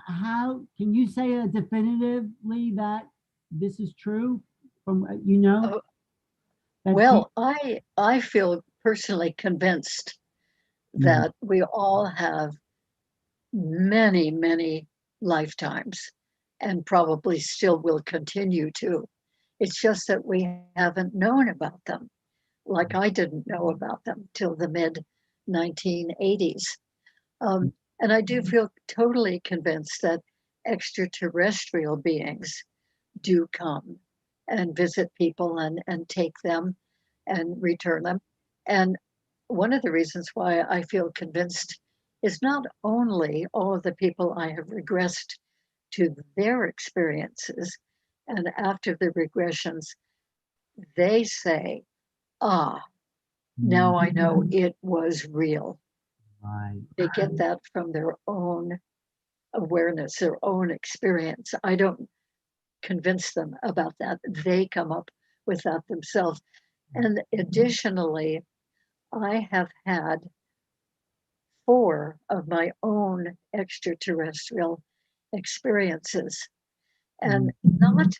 how can you say definitively that this is true? From Oh, that well, I feel personally convinced that we all have many, many lifetimes and probably still will continue to. It's just that we haven't known about them, like I didn't know about them till the mid 1980s. And I do feel totally convinced that extraterrestrial beings do come and visit people and take them and return them. And one of the reasons why I feel convinced is not only all of the people I have regressed to their experiences, and after the regressions, they say, now I know it was real. Right. They get that from their own awareness, their own experience. I don't convince them about that. They come up with that themselves. And additionally, I have had 4 of my own extraterrestrial experiences, and not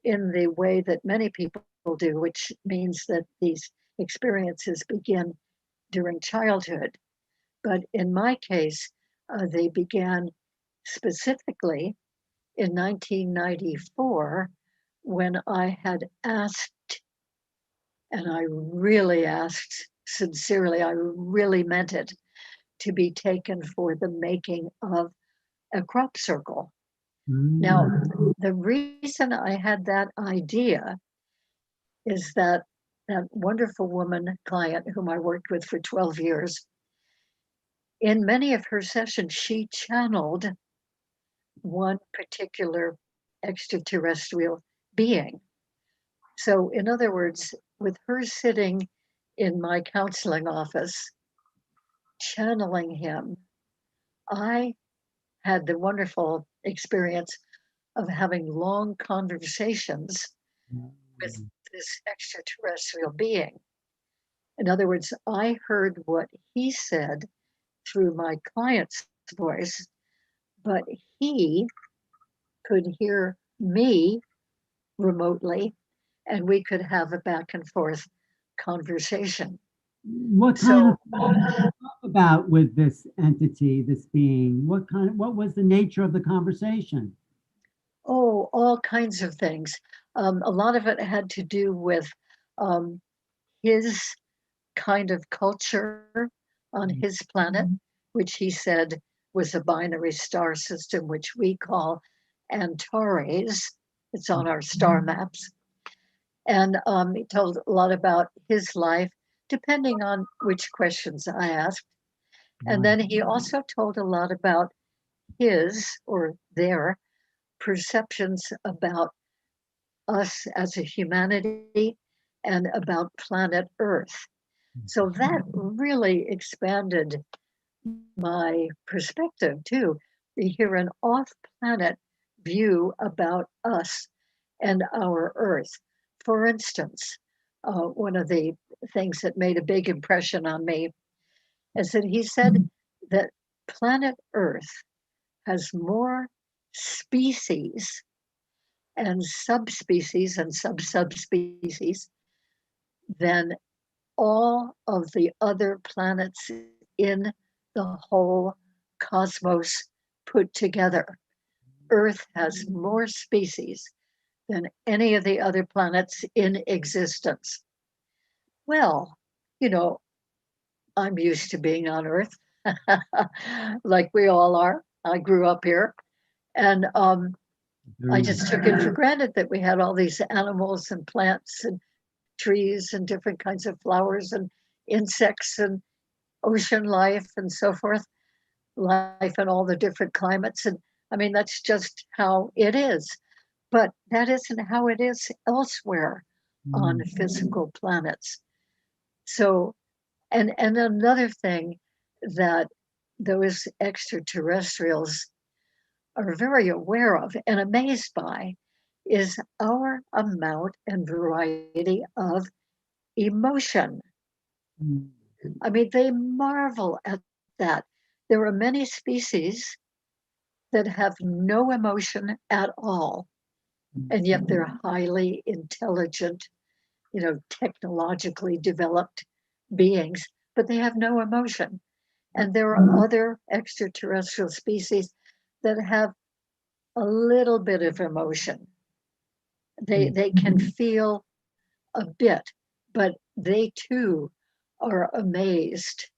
in the way that many people do, which means that these experiences begin during childhood. But in my case, they began specifically in 1994 when I had asked, and I really asked sincerely, I really meant it, to be taken for the making of a crop circle. Now, the reason I had that idea is that wonderful woman client whom I worked with for 12 years, in many of her sessions, she channeled one particular extraterrestrial being. So, in other words, with her sitting in my counseling office, channeling him, I had the wonderful experience of having long conversations with this extraterrestrial being. In other words, I heard what he said through my client's voice, but he could hear me remotely, and we could have a back and forth conversation. What kind of talk about with this entity, this being? What was the nature of the conversation? Oh, all kinds of things. A lot of it had to do with um, his kind of culture on his planet, which he said was a binary star system, which we call Antares. It's on our star maps. And he told a lot about his life, depending on which questions I asked. And then he also told a lot about his or their perceptions about us as a humanity and about planet Earth. So that really expanded my perspective too, to hear an off planet view about us and our Earth. For instance, one of the things that made a big impression on me is that he said that planet Earth has more species and subspecies and subspecies than all of the other planets in the whole cosmos put together. Earth has more species than any of the other planets in existence. Well, you know, I'm used to being on Earth, like we all are. I grew up here, and I just took it for granted that we had all these animals and plants and trees and different kinds of flowers and insects and ocean life and so forth, life in all the different climates. And I mean, that's just how it is. But that isn't how it is elsewhere on physical planets. So, and another thing that those extraterrestrials are very aware of and amazed by is our amount and variety of emotion. I mean, they marvel at that. There are many species that have no emotion at all, and yet they're highly intelligent, you know, technologically developed beings, but they have no emotion. And there are other extraterrestrial species that have a little bit of emotion. They can feel a bit, but they too are amazed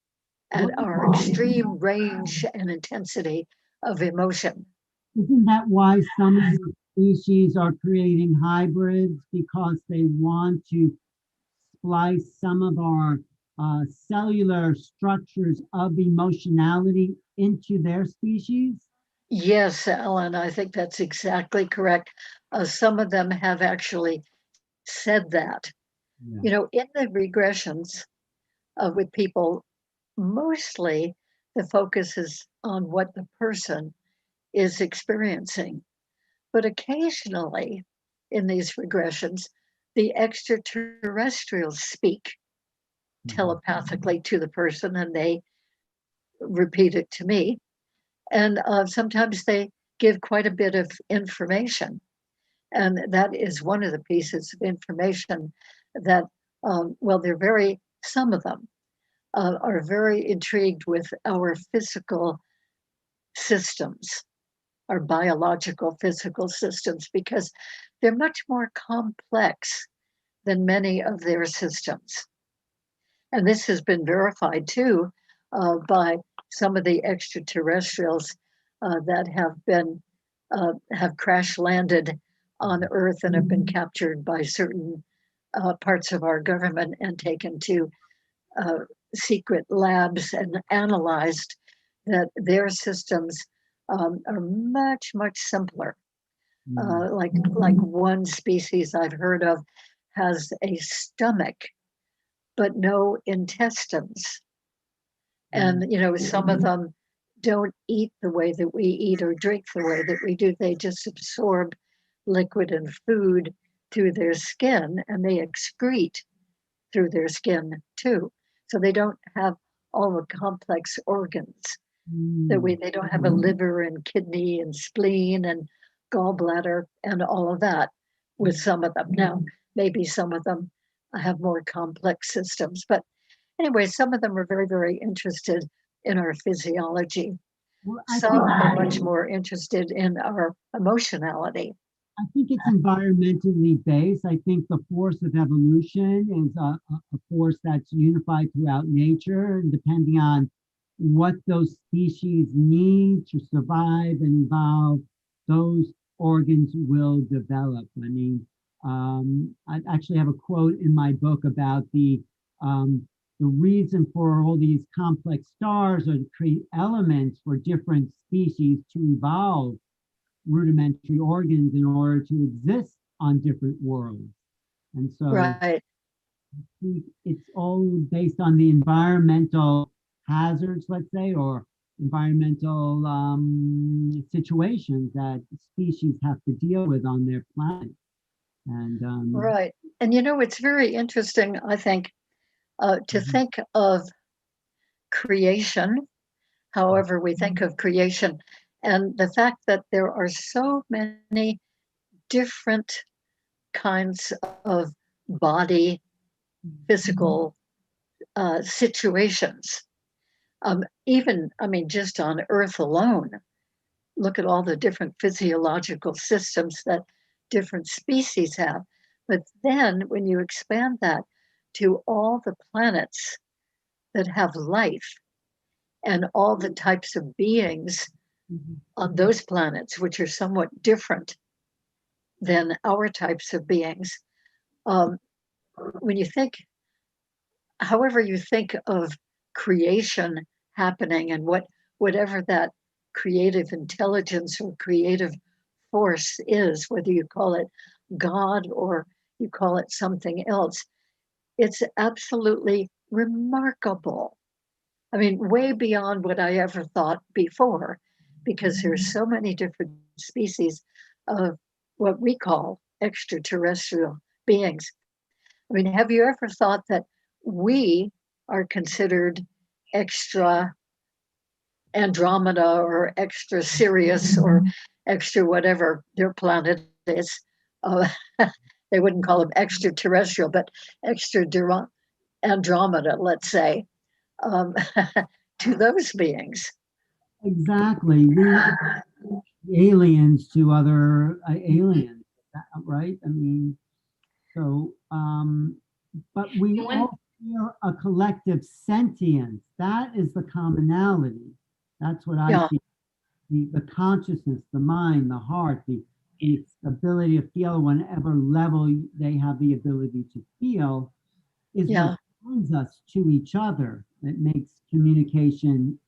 at our extreme range and intensity of emotion. Isn't that why some of the species are creating hybrids because they want to splice some of our cellular structures of emotionality into their species? Yes, Ellen, I think that's exactly correct. Some of them have actually said that. Yeah. You know, in the regressions with people, mostly the focus is on what the person is experiencing. But occasionally in these regressions, the extraterrestrials speak telepathically to the person and they repeat it to me. And sometimes they give quite a bit of information. And that is one of the pieces of information that, well, some of them are very intrigued with our physical systems, our biological physical systems, because they're much more complex than many of their systems. And this has been verified too by some of the extraterrestrials that have crash landed on Earth and have been captured by certain parts of our government and taken to secret labs and analyzed that their systems are much, much simpler. Like one species I've heard of has a stomach, but no intestines. And, some of them don't eat the way that we eat or drink the way that we do. They just absorb liquid and food through their skin, and they excrete through their skin too. So they don't have all the complex organs they don't have a liver and kidney and spleen and gallbladder and all of that with some of them. Now, maybe some of them have more complex systems, but anyway, some of them are very, very interested in our physiology. Well, Some are much more interested in our emotionality. I think it's environmentally based. I think the force of evolution is a force that's unified throughout nature, and depending on what those species need to survive and evolve, those organs will develop. I mean, I actually have a quote in my book about the reason for all these complex stars are to create elements for different species to evolve rudimentary organs in order to exist on different worlds. And so Right. it's all based on the environmental hazards, let's say, or environmental situations that species have to deal with on their planet. And Right. And it's very interesting, I think, to think of creation, however we think of creation, and the fact that there are so many different kinds of body physical situations. Even, I mean, just on Earth alone, look at all the different physiological systems that different species have. But then when you expand that to all the planets that have life and all the types of beings on those planets, which are somewhat different than our types of beings, when you think, however you think of creation happening and whatever that creative intelligence or creative force is, whether you call it God or you call it something else, it's absolutely remarkable. I mean, way beyond what I ever thought before, because there's so many different species of what we call extraterrestrial beings. I mean, have you ever thought that we are considered extra Andromeda or extra Sirius or extra whatever their planet is? Uh, they wouldn't call them extraterrestrial, but extra Andromeda, let's say, to those beings. exactly, we aliens to other aliens, right? I mean, so, but we all feel a collective sentience. That is the commonality. That's what I Yeah. see. The consciousness, the mind, the heart, the ability to feel whenever level they have the ability to feel is Yeah. what binds us to each other. It makes communication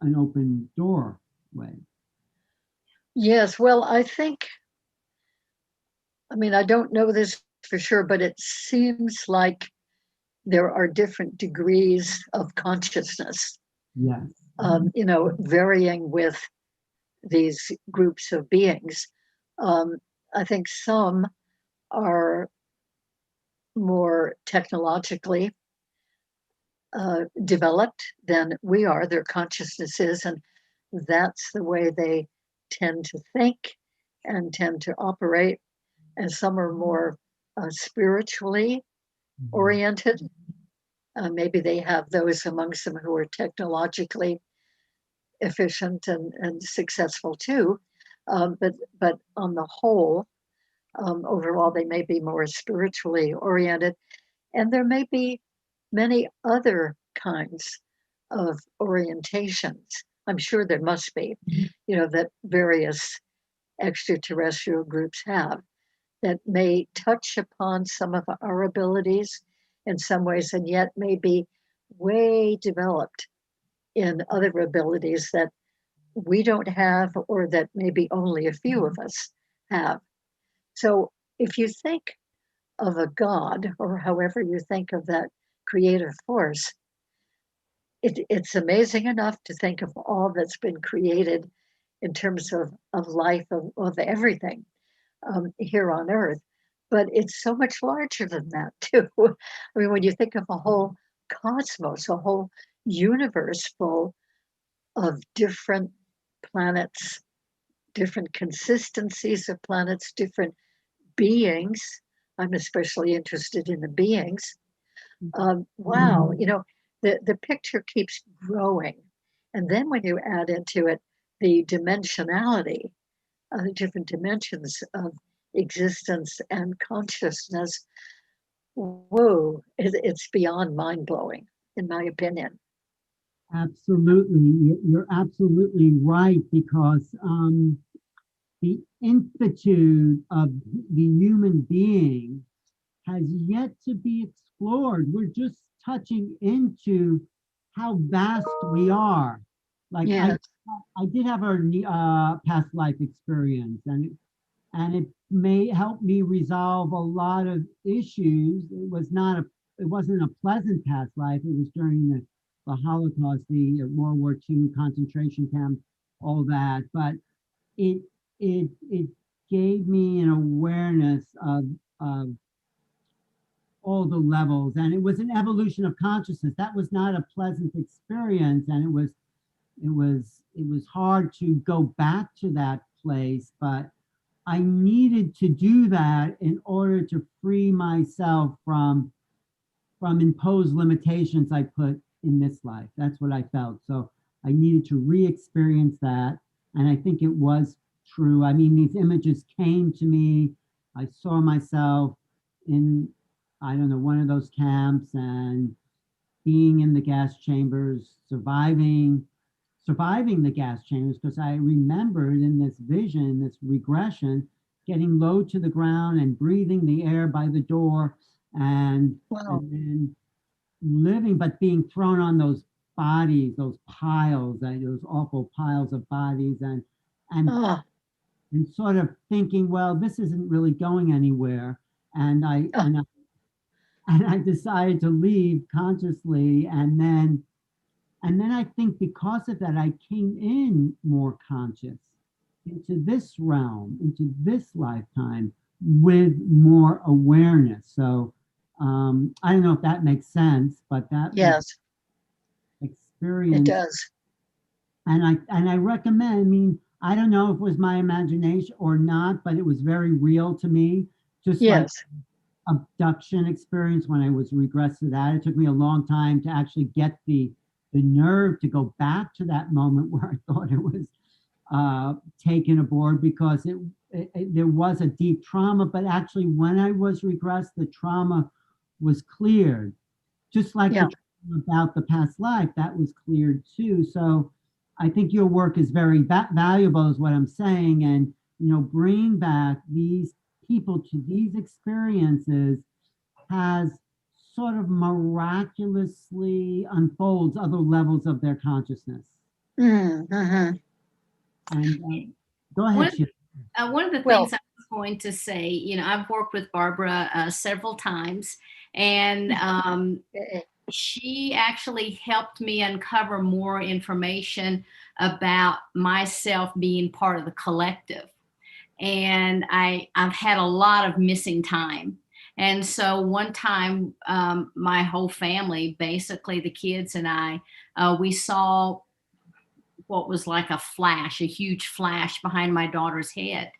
an open doorway. Yes. Well, I mean, I don't know this for sure, but it seems like there are different degrees of consciousness, Yes. varying with these groups of beings. I think some are more technologically developed than we are, their consciousness is, and that's the way they tend to think and tend to operate. And some are more spiritually oriented. Maybe they have those amongst them who are technologically efficient and successful too. But on the whole, overall, they may be more spiritually oriented. And there may be many other kinds of orientations. I'm sure there must be, that various extraterrestrial groups have that may touch upon some of our abilities in some ways and yet may be way developed in other abilities that we don't have, or that maybe only a few of us have. So if you think of a God, or however you think of that creative force, it's amazing enough to think of all that's been created in terms of life, of everything here on Earth. But it's so much larger than that, too. I mean, when you think of a whole cosmos, a whole universe full of different planets, different consistencies of planets, different beings. I'm especially interested in the beings. Wow, the picture keeps growing. And then when you add into it the dimensionality, the different dimensions of existence and consciousness, whoa, it's beyond mind blowing, in my opinion. Absolutely. You're absolutely right, because the institute of the human being has yet to be explored. We're just touching into how vast we are. Like Yes. I did have a past life experience, and it may help me resolve a lot of issues. It wasn't a pleasant past life. It was during the Holocaust, the World War II concentration camp, all that. But it it gave me an awareness of all the levels, and it was an evolution of consciousness. That was not a pleasant experience, and it was hard to go back to that place, but I needed to do that in order to free myself from imposed limitations I put in this life. That's what I felt. So I needed to re-experience that. And I think it was true. I mean, these images came to me. I saw myself in, I don't know, one of those camps, and being in the gas chambers, surviving the gas chambers, because I remembered in this vision, this regression, getting low to the ground and breathing the air by the door, Wow. and then living, but being thrown on those bodies, those piles, those awful piles of bodies, and Ah, and sort of thinking, well, this isn't really going anywhere. And I ah, and I, and I decided to leave consciously, and then I think because of that, I came in more conscious into this realm, into this lifetime, with more awareness. So I don't know if that makes sense, but that was yes, it experience, does. and I recommend. I mean, I don't know if it was my imagination or not, but it was very real to me. Just like Yes. abduction experience when I was regressed to that. It took me a long time to actually get the nerve to go back to that moment where I thought it was taken aboard, because there was a deep trauma. But actually, when I was regressed, the trauma was cleared, just like the Yeah. trauma about the past life that was cleared too. So I think your work is very valuable, is what I'm saying, and bringing back these people to these experiences has sort of miraculously unfolds other levels of their consciousness. Mm-hmm. And go One ahead, of, Sheila. one of the Well, things I was going to say, I've worked with Barbara several times, and she actually helped me uncover more information about myself being part of the collective. And I've had a lot of missing time. And so one time, my whole family, basically the kids and I, we saw what was like a flash, a huge flash behind my daughter's head.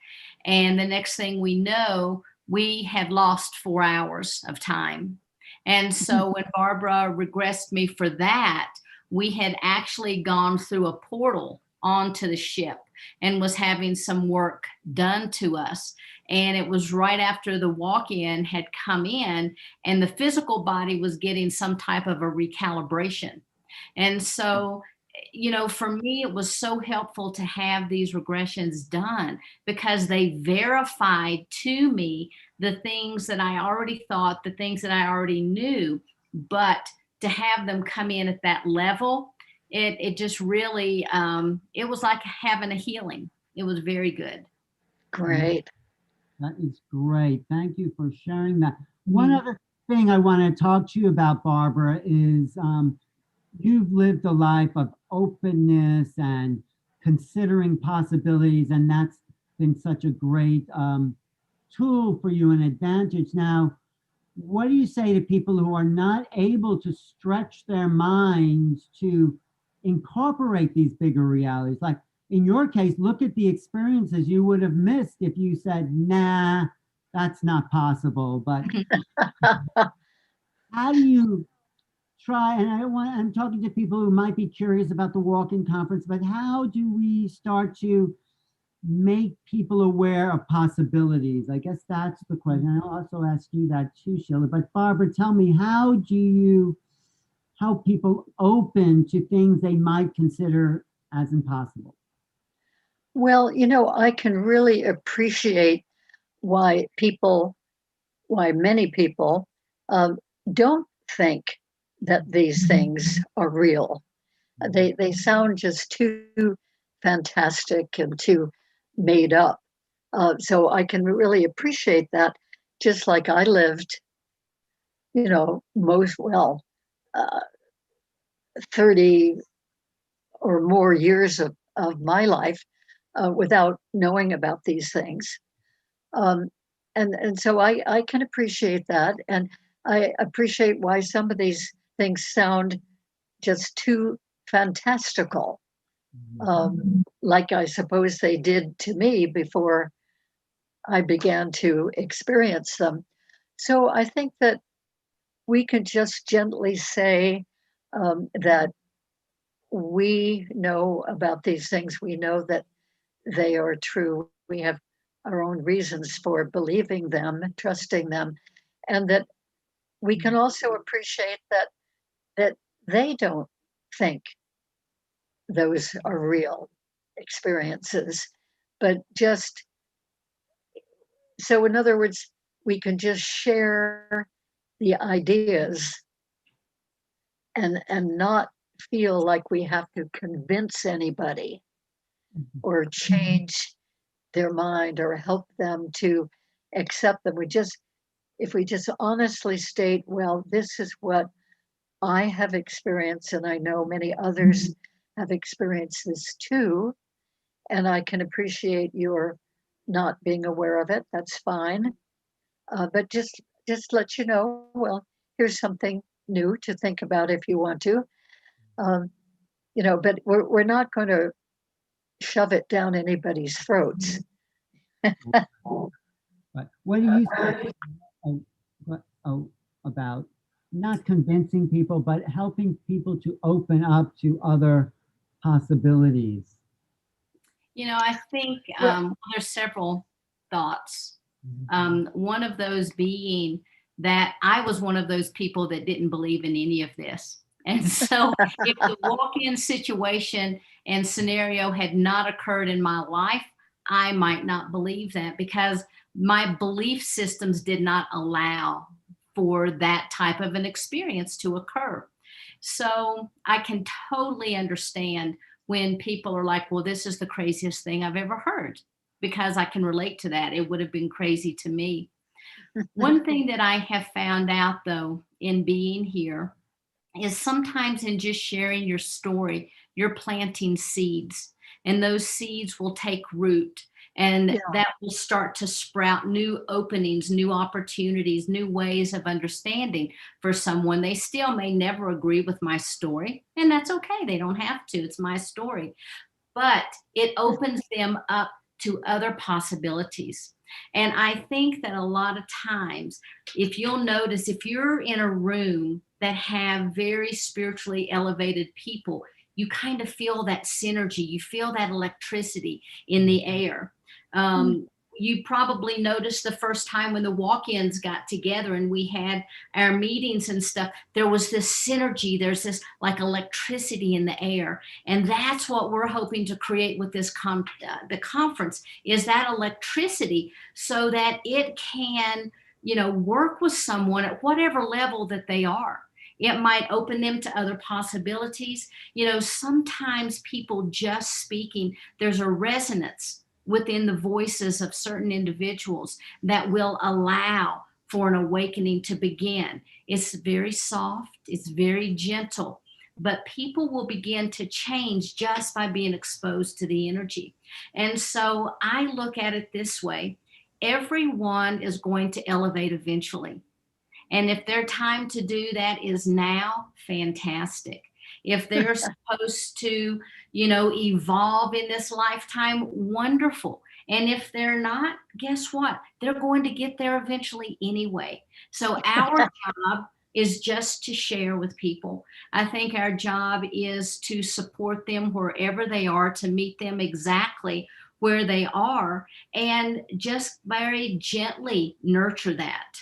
And the next thing we know, we had lost 4 hours of time. And so when Barbara regressed me for that, we had actually gone through a portal onto the ship and was having some work done to us. And it was right after the walk-in had come in, and the physical body was getting some type of a recalibration. And so, for me, it was so helpful to have these regressions done, because they verified to me the things that I already thought, the things that I already knew. But to have them come in at that level, It just really, it was like having a healing. It was very good. Great. That is great. Thank you for sharing that. One other thing I want to talk to you about, Barbara, is you've lived a life of openness and considering possibilities, and that's been such a great tool for you, an advantage. Now, what do you say to people who are not able to stretch their minds to incorporate these bigger realities? Like in your case, look at the experiences you would have missed if you said, nah, that's not possible. But how do you try, and I'm talking to people who might be curious about the walk-in conference, but how do we start to make people aware of possibilities? I guess that's the question. I'll also ask you that too, Sheila. But Barbara, tell me, how do you help people open to things they might consider as impossible? Well, I can really appreciate why many people don't think that these things are real. They sound just too fantastic and too made up. So I can really appreciate that. Just like I lived, uh, 30 or more years of my life without knowing about these things. Um, and so I can appreciate that. And I appreciate why some of these things sound just too fantastical, like I suppose they did to me before I began to experience them. So I think that we can just gently say that we know about these things. We know that they are true. We have our own reasons for believing them, trusting them, and that we can also appreciate that they don't think those are real experiences, but just so in other words, we can just share the ideas and not feel like we have to convince anybody or change their mind or help them to accept them. If we just honestly state, well, this is what I have experienced, and I know many others have experienced this too, and I can appreciate your not being aware of it. That's fine. But just let you know, well, here's something new to think about if you want to. Um, but we're not going to shove it down anybody's throats. But what do you think about not convincing people, but helping people to open up to other possibilities? I think Well, there's several thoughts. One of those being that I was one of those people that didn't believe in any of this. And so if the walk-in situation and scenario had not occurred in my life, I might not believe that because my belief systems did not allow for that type of an experience to occur. So I can totally understand when people are like, well, this is the craziest thing I've ever heard, because I can relate to that. It would have been crazy to me. One thing that I have found out, though, in being here is sometimes in just sharing your story, you're planting seeds, and those seeds will take root. And yeah, that will start to sprout new openings, new opportunities, new ways of understanding for someone. They still may never agree with my story, and that's okay. They don't have to. It's my story, but it opens them up to other possibilities. And I think that a lot of times, if you'll notice, if you're in a room that have very spiritually elevated people, you kind of feel that synergy, you feel that electricity in the air. Um, you probably noticed the first time when the walk-ins got together and we had our meetings and stuff, there was this synergy, there's this like electricity in the air. And that's what we're hoping to create with this the conference, is that electricity so that it can, work with someone at whatever level that they are. It might open them to other possibilities. You know, sometimes people just speaking, there's a resonance within the voices of certain individuals that will allow for an awakening to begin. It's very soft, it's very gentle, but people will begin to change just by being exposed to the energy. And so I look at it this way: everyone is going to elevate eventually. And if their time to do that is now, fantastic. If they're supposed to, you know, evolve in this lifetime, wonderful. And if they're not, guess what? They're going to get there eventually anyway. So our job is just to share with people. I think our job is to support them wherever they are, to meet them exactly where they are, and just very gently nurture that.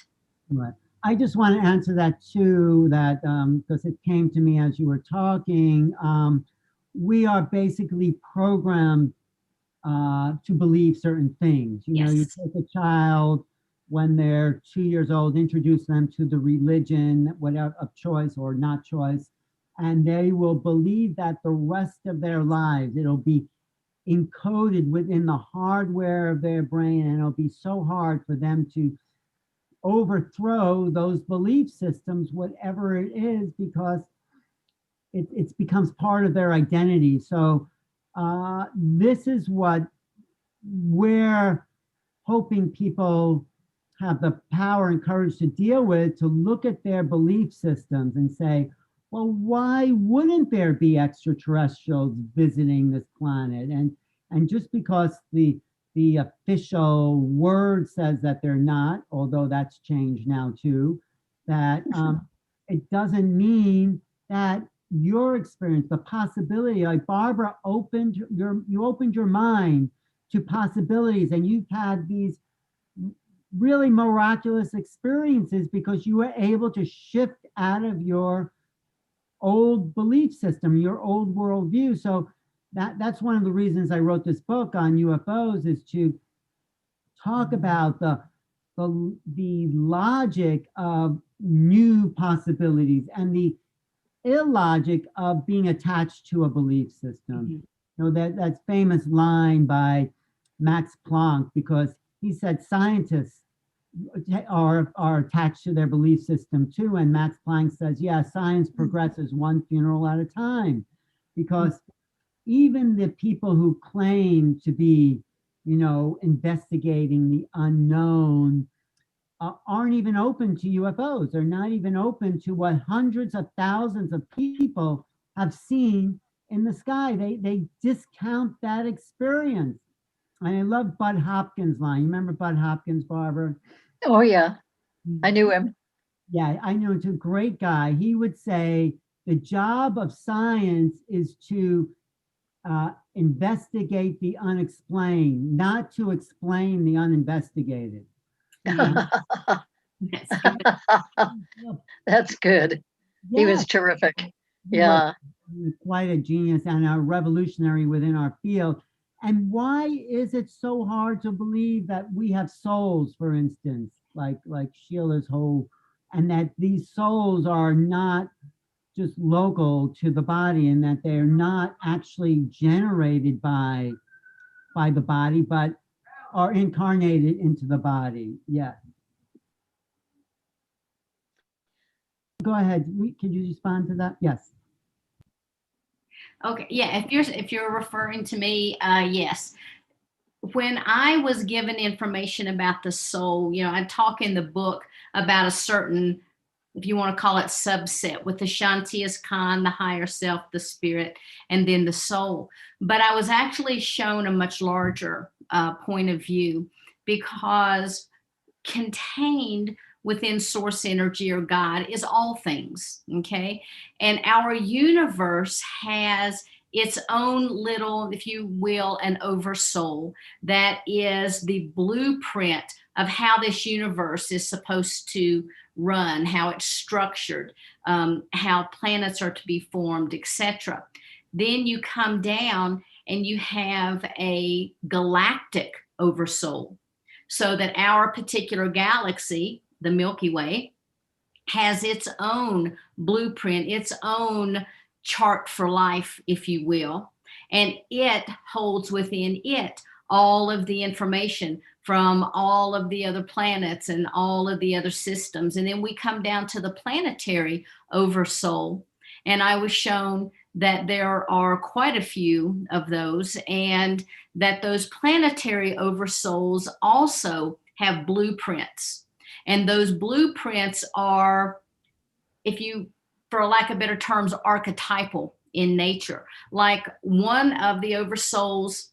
Right. I just want to answer that too, that because it came to me as you were talking. We are basically programmed to believe certain things. You know, you Yes. take a child when they're 2 years old, introduce them to the religion, whatever of choice or not choice, and they will believe that the rest of their lives. It'll be encoded within the hardware of their brain, and it'll be so hard for them to overthrow those belief systems, whatever it is, because it becomes part of their identity. So this is what we're hoping people have the power and courage to deal with, to look at their belief systems and say, well, why wouldn't there be extraterrestrials visiting this planet? And just because the official word says that they're not, although that's changed now too, that it doesn't mean that your experience, the possibility, like Barbara you opened your mind to possibilities, and you've had these really miraculous experiences because you were able to shift out of your old belief system, your old worldview. So that's one of the reasons I wrote this book on UFOs, is to talk about the logic of new possibilities and the illogic of being attached to a belief system. Mhm. You know, that's famous line by Max Planck, because he said scientists are attached to their belief system too. And Max Planck says, yeah, science progresses one funeral at a time, because even the people who claim to be, you know, investigating the unknown aren't even open to UFOs. They're not even open to what hundreds of thousands of people have seen in the sky. They discount that experience. And I love Bud Hopkins' line. You remember Bud Hopkins, Barbara? Oh, yeah, I knew him. Yeah, I know, it's a great guy. He would say the job of science is to investigate the unexplained, not to explain the uninvestigated. Mhm. That's good. That's good. He Yeah, was terrific. he was Yeah. quite a genius and a revolutionary within our field. And why is it so hard to believe that we have souls, for instance, like Sheila's whole, and that these souls are not just local to the body, and that they're not actually generated by the body, but are incarnated into the body? Yeah. Go ahead. Can you respond to that? Yes. Okay, yeah, if you're referring to me, yes. When I was given information about the soul, you know, I talk in the book about a certain, if you want to call it, subset with the Shantias Khan, the higher self, the spirit, and then the soul. But I was actually shown a much larger point of view, because contained within source energy or God is all things, okay? And our universe has its own little, if you will, an oversoul that is the blueprint of how this universe is supposed to run, how it's structured, how planets are to be formed, etc. Then you come down and you have a galactic oversoul, so that our particular galaxy, the Milky Way, has its own blueprint, its own chart for life, if you will. And it holds within it all of the information from all of the other planets and all of the other systems. And then we come down to the planetary oversoul. And I was shown that there are quite a few of those, and that those planetary oversouls also have blueprints. And those blueprints are, if you, for lack of better terms, archetypal in nature. Like one of the oversouls,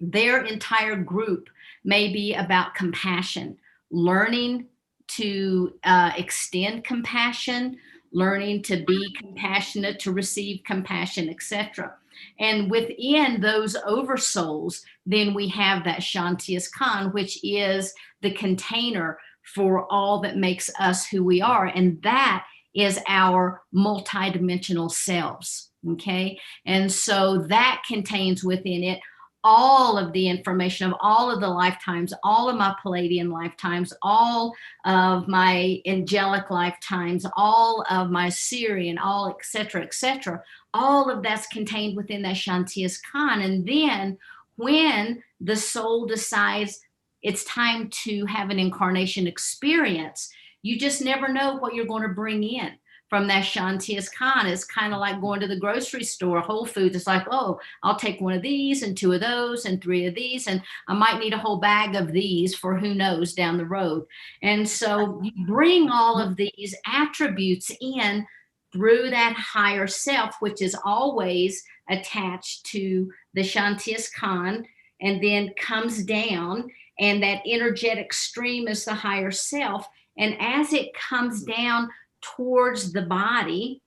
their entire group may be about compassion, learning to extend compassion, learning to be compassionate, to receive compassion, etc. And within those oversouls, then we have that Shantias Khan, which is the container for all that makes us who we are. And that is our multidimensional selves. Okay. And so that contains within it all of the information of all of the lifetimes, all of my Palladian lifetimes, all of my angelic lifetimes, all of my Syrian, all, et cetera, all of that's contained within that Shantias Khan. And then when the soul decides it's time to have an incarnation experience, you just never know what you're going to bring in from that Shantias Khan. It's kind of like going to the grocery store, Whole Foods. It's like, oh, I'll take one of these and two of those and three of these, and I might need a whole bag of these for who knows down the road. And so you bring all of these attributes in through that higher self, which is always attached to the Shantias Khan, and then comes down, and that energetic stream is the higher self. And as it comes down towards the body,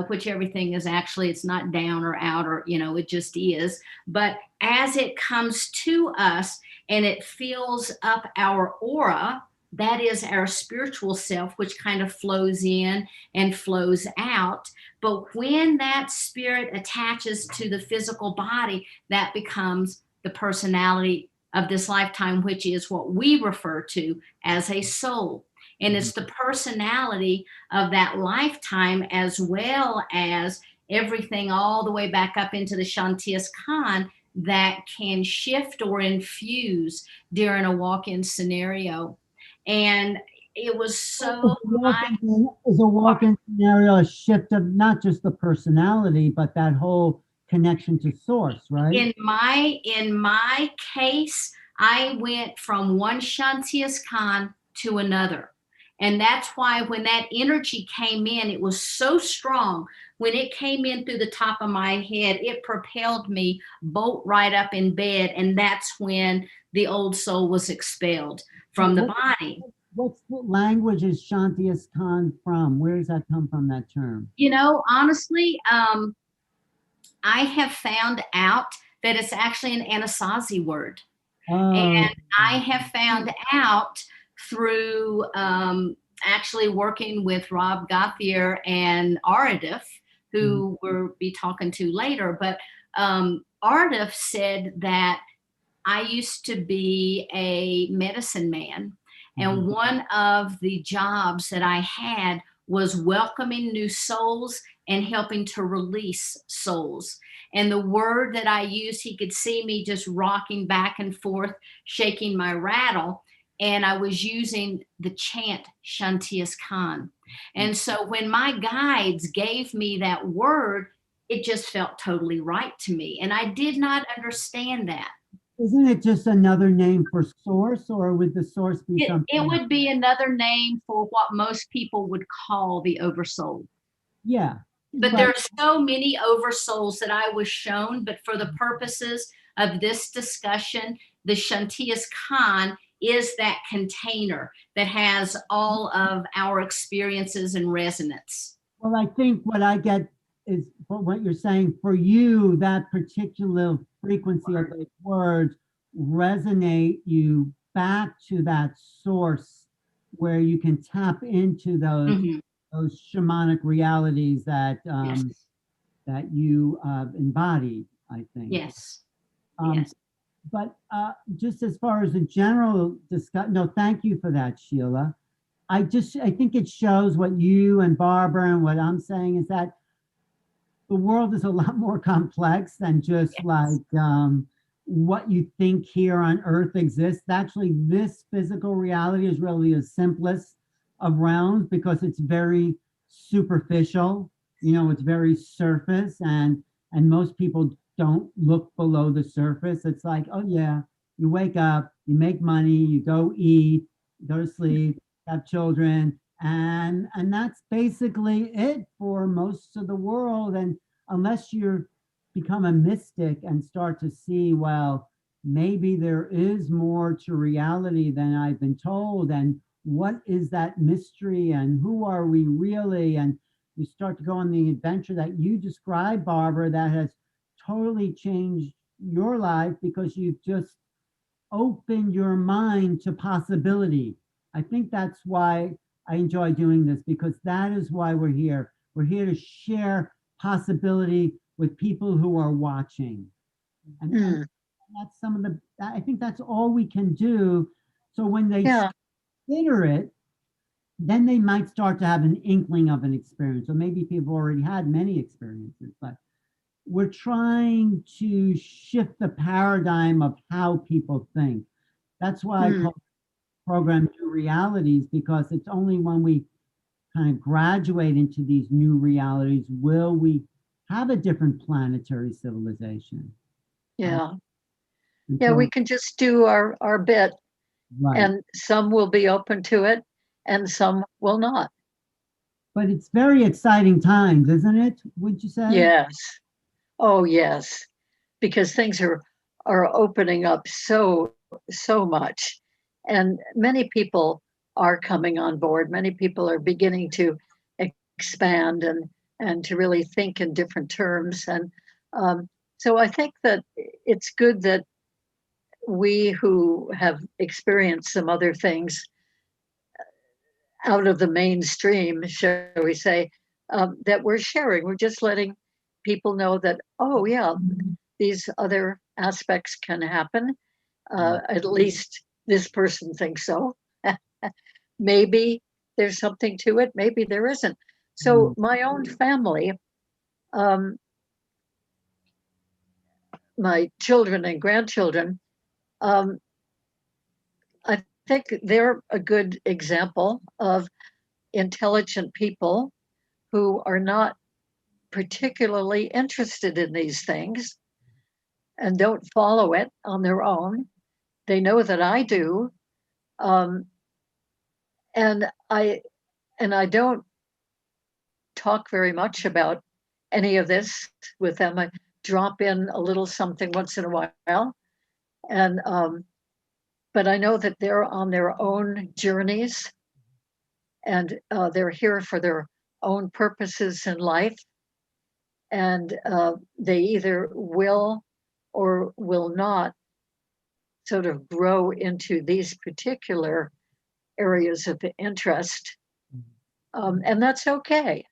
which everything is actually, it's not down or out, or, it just is. But as it comes to us and it fills up our aura, that is our spiritual self, which kind of flows in and flows out. But when that spirit attaches to the physical body, that becomes the personality of this lifetime, which is what we refer to as a soul. And it's the personality of that lifetime, as well as everything all the way back up into the Shantias Khan, that can shift or infuse during a walk-in scenario. And it was so is a walk-in scenario a shift of not just the personality, but that whole connection to source, right? In my case, I went from one Shantias Khan to another. And that's why when that energy came in, it was so strong. When it came in through the top of my head, it propelled me bolt right up in bed. And that's when the old soul was expelled from the body. What language is Shantias Khan from? Where does that come from, that term? Honestly, I have found out that it's actually an Anasazi word. Oh. And I have found out through actually working with Rob Gauthier and Ardif, who we'll be talking to later. But Ardif said that I used to be a medicine man. And one of the jobs that I had was welcoming new souls and helping to release souls. And the word that I used, he could see me just rocking back and forth, shaking my rattle. And I was using the chant Shantias Khan. And so when my guides gave me that word, it just felt totally right to me. And I did not understand that. Isn't it just another name for source, or would the source be something? It would be another name for what most people would call the oversoul. Yeah. But there are so many oversouls that I was shown, but for the purposes of this discussion, the Shantias Khan is that container that has all of our experiences and resonance. Well, I think what I get is what you're saying, for you, that particular frequency of those words resonate you back to that source where you can tap into those shamanic realities that Yes. that you embody, I think. Yes. Yes. But just as far as a general discussion, no, thank you for that, Sheila. I think it shows what you and Barbara and what I'm saying is that the world is a lot more complex than just like what you think here on Earth exists. Actually, this physical reality is really the simplest of realms because it's very superficial. You know, it's very surface, and most people don't look below the surface. It's like, oh yeah, you wake up, you make money, you go eat, go to sleep, have children, and that's basically it for most of the world. And unless you become a mystic and start to see, well, maybe there is more to reality than I've been told, and what is that mystery, and who are we really? And you start to go on the adventure that you described, Barbara, that has totally changed your life because you've just opened your mind to possibility. I think that's why I enjoy doing this, because that is why we're here. We're here to share possibility with people who are watching. And that's some of the, I think that's all we can do. So when they Yeah. consider it, then they might start to have an inkling of an experience. Or maybe people already had many experiences, but we're trying to shift the paradigm of how people think. That's why I call the program New Realities, because it's only when we kind of graduate into these new realities will we have a different planetary civilization. Yeah. Yeah, Until, we can just do our bit, right. and some will be open to it and some will not. But it's very exciting times, isn't it? Would you say? Yes. Oh, yes. Because things are opening up so much. And many people are coming on board. Many people are beginning to expand and to really think in different terms. And so I think that it's good that we who have experienced some other things out of the mainstream, shall we say, that we're sharing. We're just letting people know that, oh, yeah, these other aspects can happen. At least this person thinks so. Maybe there's something to it, maybe there isn't. So, my own family, um, my children and grandchildren, um, I think they're a good example of intelligent people who are not particularly interested in these things and don't follow it on their own. They know that I do, um, and I don't talk very much about any of this with them. I drop in a little something once in a while, and but I know that they're on their own journeys, and they're here for their own purposes in life, and they either will or will not sort of grow into these particular areas of interest. And that's okay.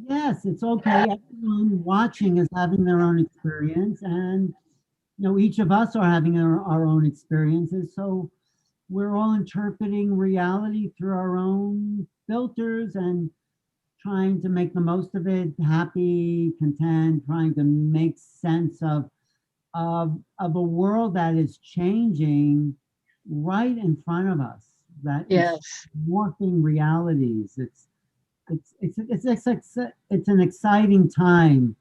Yes, it's okay. Everyone watching is having their own experience, and each of us are having our own experiences. So we're all interpreting reality through our own filters and trying to make the most of it, happy, content, trying to make sense of a world that is changing right in front of us, that is Yes, morphing realities. It's an exciting time,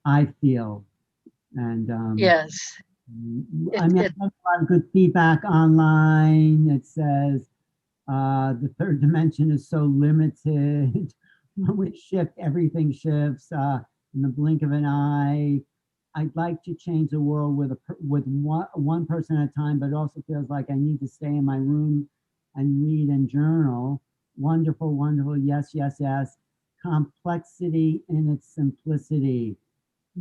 I feel. And yes. I mean, It I've got a lot of good feedback online. It says the third dimension is so limited. When we shift, everything shifts in the blink of an eye. I'd like to change the world with one person at a time, but it also feels like I need to stay in my room and read and journal. Wonderful, wonderful. Yes, yes, yes. Complexity in its simplicity.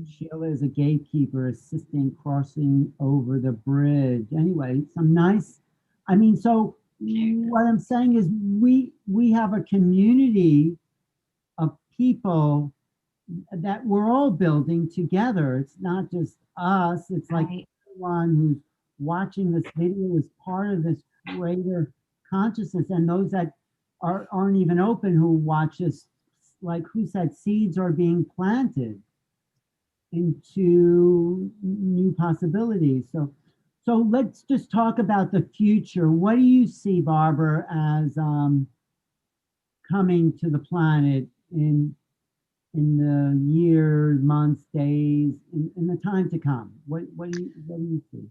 Sheila is a gatekeeper assisting crossing over the bridge. Anyway, some nice, I mean, so what I'm saying is we have a community of people that we're all building together. It's not just us. It's like Right. everyone who's watching this video is part of this greater consciousness, and those that aren't even open, who watch us, like who said, seeds are being planted into new possibilities. So let's just talk about the future. What do you see, Barbara, as coming to the planet in the years, months, days, in the time to come? What do you see?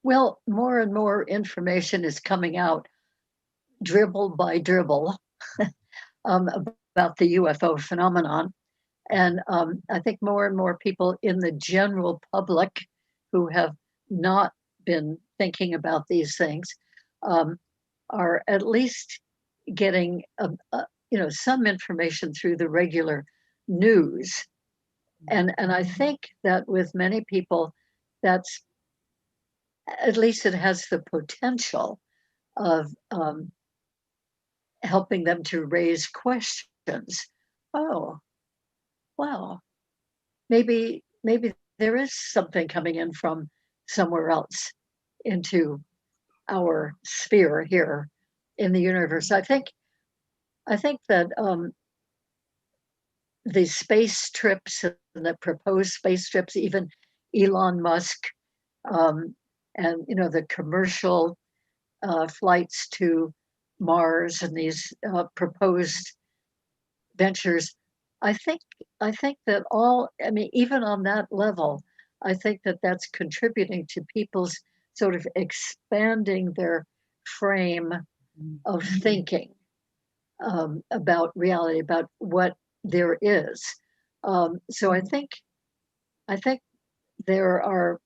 Well, more and more information is coming out, dribble by dribble, about the UFO phenomenon. And I think more and more people in the general public who have not been thinking about these things um, are at least getting some information through the regular news. And I think that with many people, that's, at least it has the potential of helping them to raise questions. Oh, wow, maybe there is something coming in from somewhere else into our sphere here in the universe. I think that the space trips and the proposed space trips, even Elon Musk, um, and the commercial flights to Mars and these proposed ventures. I think I think that all. I mean, even on that level, I think that that's contributing to people's sort of expanding their frame of thinking about reality, about what there is. So I think there are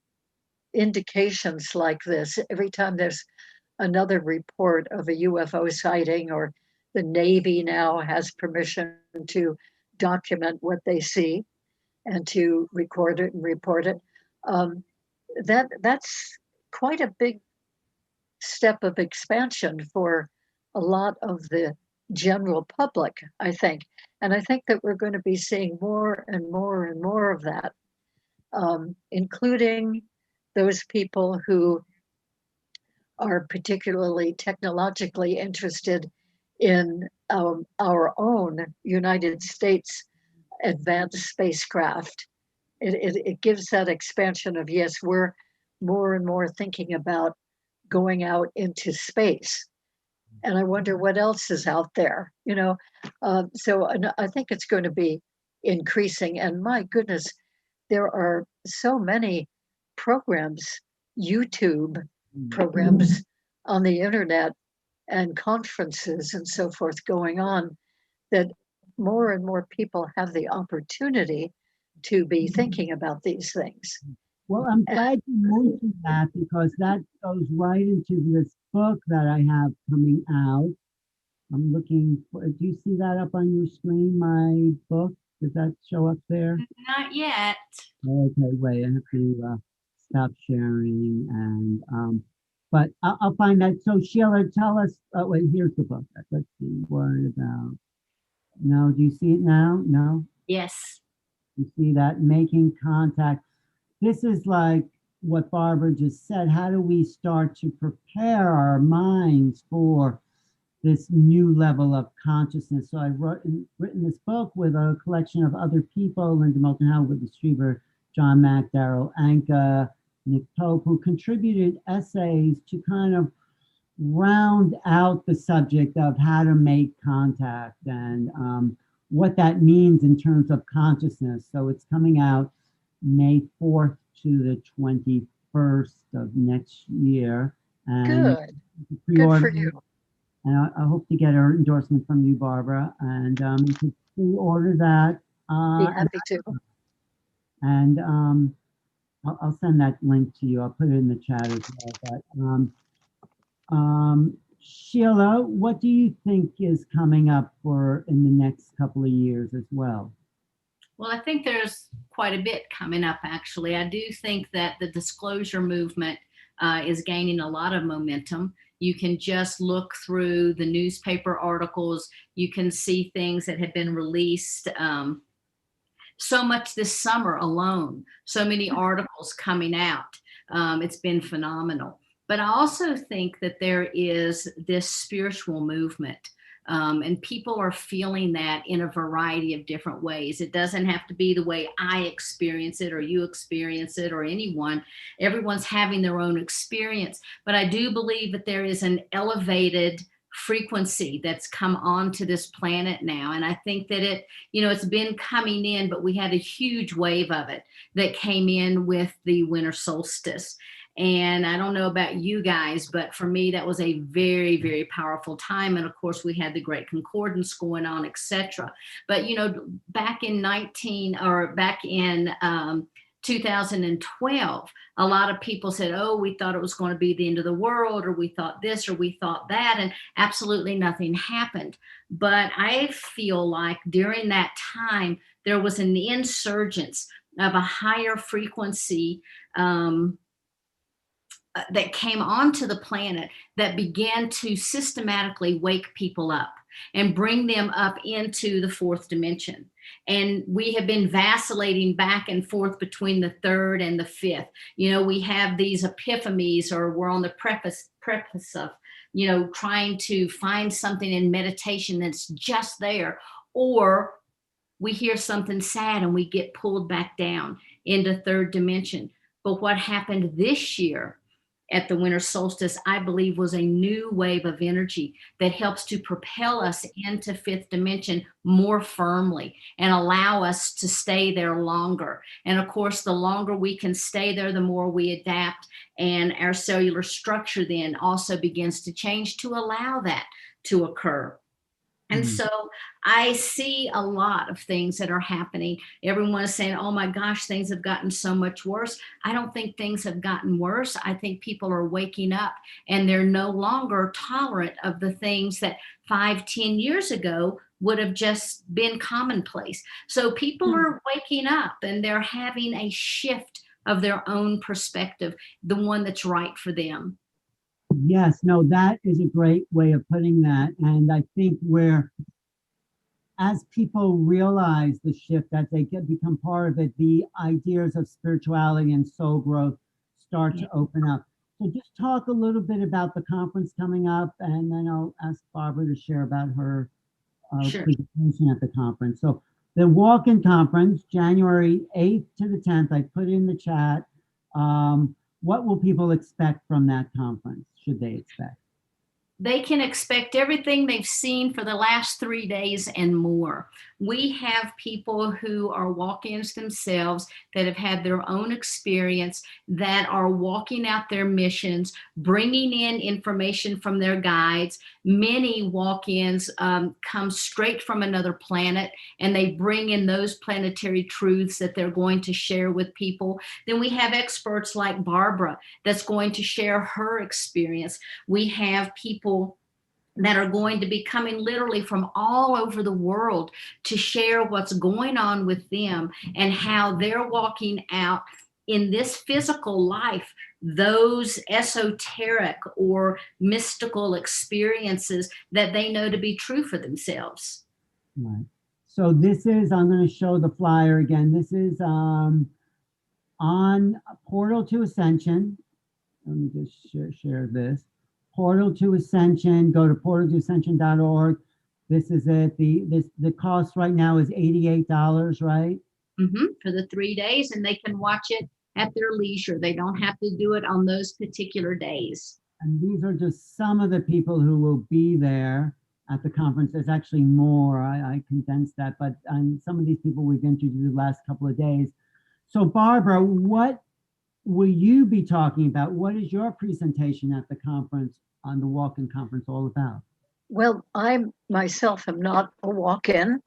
indications like this every time there's another report of a UFO sighting, or the Navy now has permission to document what they see and to record it and report it. Um, that's quite a big step of expansion for a lot of the general public, I think. And I think that we're going to be seeing more and more and more of that, including those people who are particularly technologically interested in our own United States advanced spacecraft. It gives that expansion of, yes, we're more and more thinking about going out into space. And I wonder what else is out there, So I think it's going to be increasing. And my goodness, there are so many programs, YouTube programs on the internet, and conferences and so forth going on, that more and more people have the opportunity to be thinking about these things. Well, I'm And glad you mentioned that, because that goes right into this book that I have coming out. I'm looking for, do you see that up on your screen, my book? Does that show up there? Not yet. Okay, wait, I have to stop sharing, and but I'll find that. So Sheila, tell us. Oh, wait, here's the book. Let's see. What about? No, do you see it now? No, Yes. you see that, making contact. This is like what Barbara just said. How do we start to prepare our minds for this new level of consciousness? So I've written this book with a collection of other people: Linda Moulton Howe, Whitney Strieber, John Mack, Daryl Anka, Nick Pope, who contributed essays to kind of round out the subject of how to make contact, and what that means in terms of consciousness. So it's coming out May 4th to the 21st of next year. And good for you. and I hope to get an endorsement from you, Barbara. And you can pre-order that. Be happy to. And I'll send that link to you. I'll put it in the chat as well. But Sheila, what do you think is coming up for in the next couple of years as well? Well, I think there's quite a bit coming up, actually. I do think that the disclosure movement is gaining a lot of momentum. You can just look through the newspaper articles. You can see things that have been released so much this summer alone, so many articles coming out. It's been phenomenal. But I also think that there is this spiritual movement And people are feeling that in a variety of different ways. It doesn't have to be the way I experience it or you experience it or anyone. Everyone's having their own experience. But I do believe that there is an elevated frequency that's come onto this planet now. And I think that it's been coming in, but we had a huge wave of it that came in with the winter solstice. And I don't know about you guys, but for me, that was a very, very powerful time. And of course, we had the Great Concordance going on, etc. But, back in 2012, a lot of people said, oh, we thought it was going to be the end of the world, or we thought this, or we thought that, and absolutely nothing happened. But I feel like during that time, there was an insurgence of a higher frequency that came onto the planet that began to systematically wake people up and bring them up into the fourth dimension. And we have been vacillating back and forth between the third and the fifth. We have these epiphanies, or we're on the preface of, trying to find something in meditation that's just there, or we hear something sad and we get pulled back down into third dimension. But what happened this year at the winter solstice, I believe, was a new wave of energy that helps to propel us into fifth dimension more firmly and allow us to stay there longer. And of course, the longer we can stay there, the more we adapt, and our cellular structure then also begins to change to allow that to occur. And so I see a lot of things that are happening. Everyone is saying, oh my gosh, things have gotten so much worse. I don't think things have gotten worse. I think people are waking up and they're no longer tolerant of the things that 5-10 years ago would have just been commonplace. So people are waking up and they're having a shift of their own perspective, the one that's right for them. Yes, no, that is a great way of putting that. And I think as people realize the shift, as they become part of it, the ideas of spirituality and soul growth start to open up. So just talk a little bit about the conference coming up, and then I'll ask Barbara to share about her presentation at the conference. So the walk-in conference, January 8th to the 10th, I put in the chat. What will people expect from that conference? Should they expect? They can expect everything they've seen for the last 3 days and more. We have people who are walk-ins themselves that have had their own experience, that are walking out their missions, bringing in information from their guides. Many walk-ins come straight from another planet, and they bring in those planetary truths that they're going to share with people. Then we have experts like Barbara that's going to share her experience. We have people that are going to be coming literally from all over the world to share what's going on with them and how they're walking out in this physical life those esoteric or mystical experiences that they know to be true for themselves. Right. So this is, I'm going to show the flyer again. This is on Portal to Ascension. Let me just share this. Portal to Ascension, go to portaltoascension.org. This is it. The cost right now is $88, right? For the 3 days, and they can watch it at their leisure. They don't have to do it on those particular days. And these are just some of the people who will be there at the conference. There's actually more. I condensed that, but some of these people we've interviewed the last couple of days. So Barbara, what will you be talking about? What is your presentation at the conference, on the walk-in conference, all about? Well, I myself am not a walk-in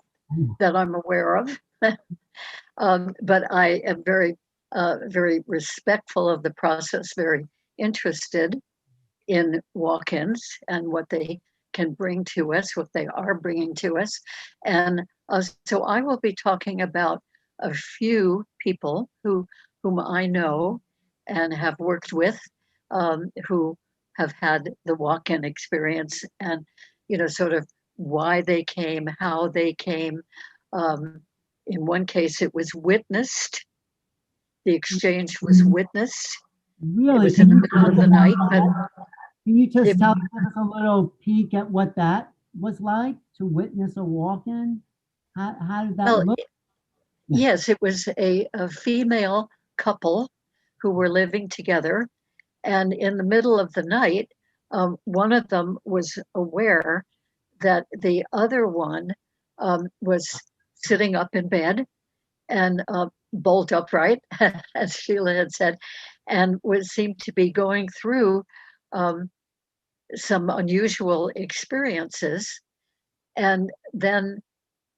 that I'm aware of, but I am very, very respectful of the process, very interested in walk-ins and what they can bring to us, what they are bringing to us. And so I will be talking about a few people whom I know and have worked with, who have had the walk-in experience, and sort of why they came, how they came. In one case, it was witnessed. The exchange was witnessed. Really? It was in the middle of the night. But can you just give us a little peek at what that was like to witness a walk-in? How did that Well, look? yes, it was a female couple who were living together. And in the middle of the night, one of them was aware that the other one was sitting up in bed and bolt upright, as Sheila had said, and seemed to be going through um, some unusual experiences. And then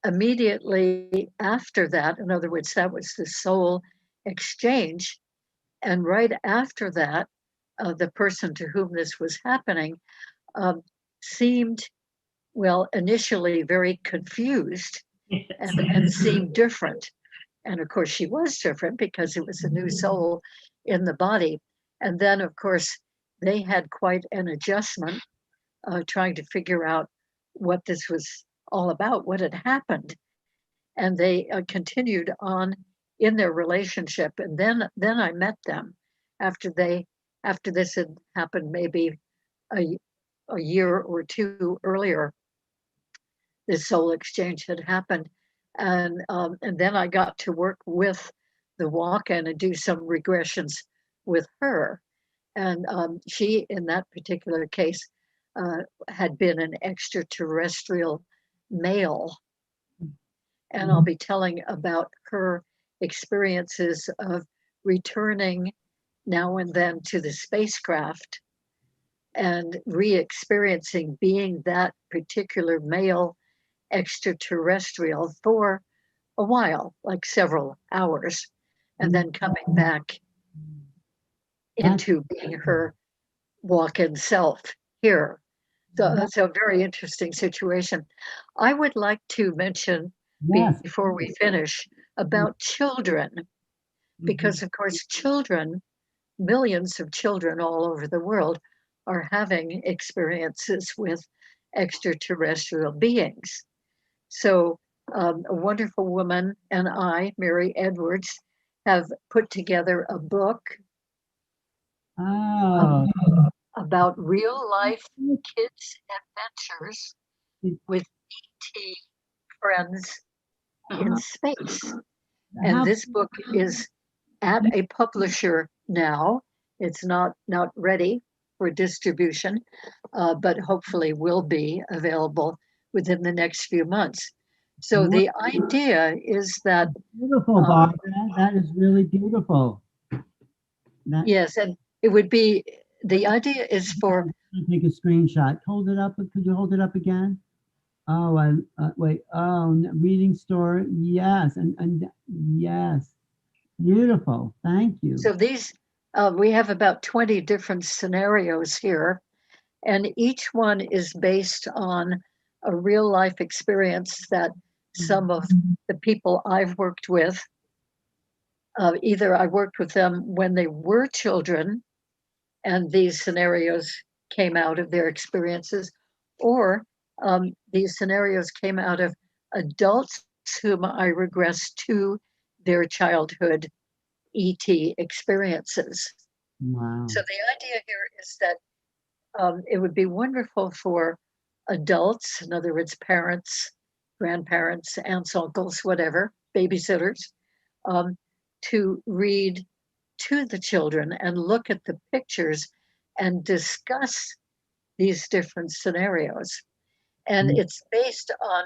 immediately after that, in other words, that was the soul exchange. And right after that, the person to whom this was happening um, seemed, well, initially very confused and seemed different. And of course, she was different because it was a new soul in the body. And then, of course, they had quite an adjustment trying to figure out what this was all about, what had happened. And they continued on in their relationship. And then I met them after after this had happened, maybe a year or two earlier. This soul exchange had happened, and then I got to work with the walk-in and do some regressions with her. And she, in that particular case, had been an extraterrestrial male. And I'll be telling about her experiences of returning now and then to the spacecraft and re-experiencing being that particular male extraterrestrial for a while, like several hours, and then coming back That's, into being her walk-in self here. So it's a very interesting situation. I would like to mention yes. before we finish about children, because of course children, millions of children all over the world are having experiences with extraterrestrial beings. So a wonderful woman and I, Mary Edwards, have put together a book Oh, about real life kids' adventures with ET friends in space. And how, this book is at a publisher now. It's not ready for distribution, but hopefully will be available within the next few months. So what the idea is that beautiful, um, Barbara. That is really beautiful. That, yes, and it would be the idea is for take a screenshot. Hold it up. Could you hold it up again? Oh, wait. Oh, reading store. Yes, and yes, beautiful. Thank you. so these we have about 20 different scenarios here, and each one is based on a real life experience that some of the people I've worked with, either I worked with them when they were children and these scenarios came out of their experiences, or these scenarios came out of adults whom I regressed to their childhood ET experiences. Wow. So the idea here is that it would be wonderful for adults, in other words, parents, grandparents, aunts, uncles, whatever, babysitters, um, to read to the children and look at the pictures and discuss these different scenarios. And it's based on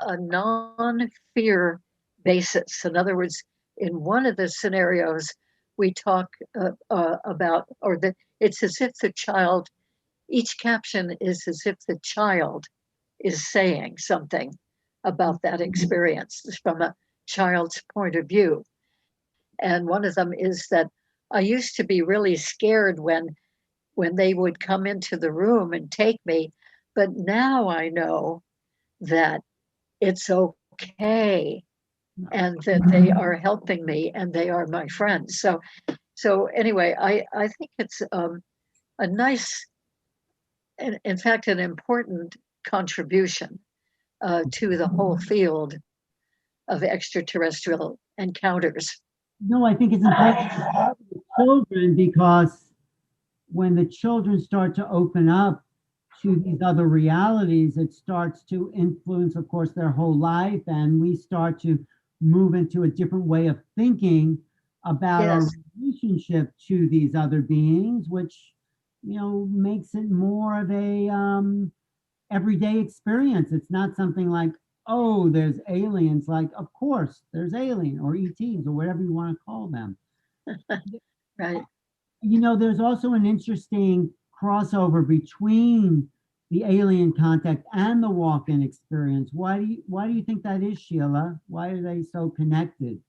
a non-fear basis. In other words, in one of the scenarios, we talk about, or it's as if the child, each caption is as if the child is saying something about that experience from a child's point of view. And one of them is that I used to be really scared when they would come into the room and take me, but now I know that it's okay and that they are helping me and they are my friends. So anyway, I think it's a nice, in fact, an important contribution to the whole field of extraterrestrial encounters. No, I think it's important for children because when the children start to open up to these other realities, it starts to influence, of course, their whole life. And we start to move into a different way of thinking about our Yes. relationship to these other beings, which, makes it more of a everyday experience. It's not something like, oh, there's aliens. Like, of course, there's alien or ETs or whatever you want to call them. Right. There's also an interesting crossover between the alien contact and the walk-in experience. Why do you think that is, Sheila? Why are they so connected?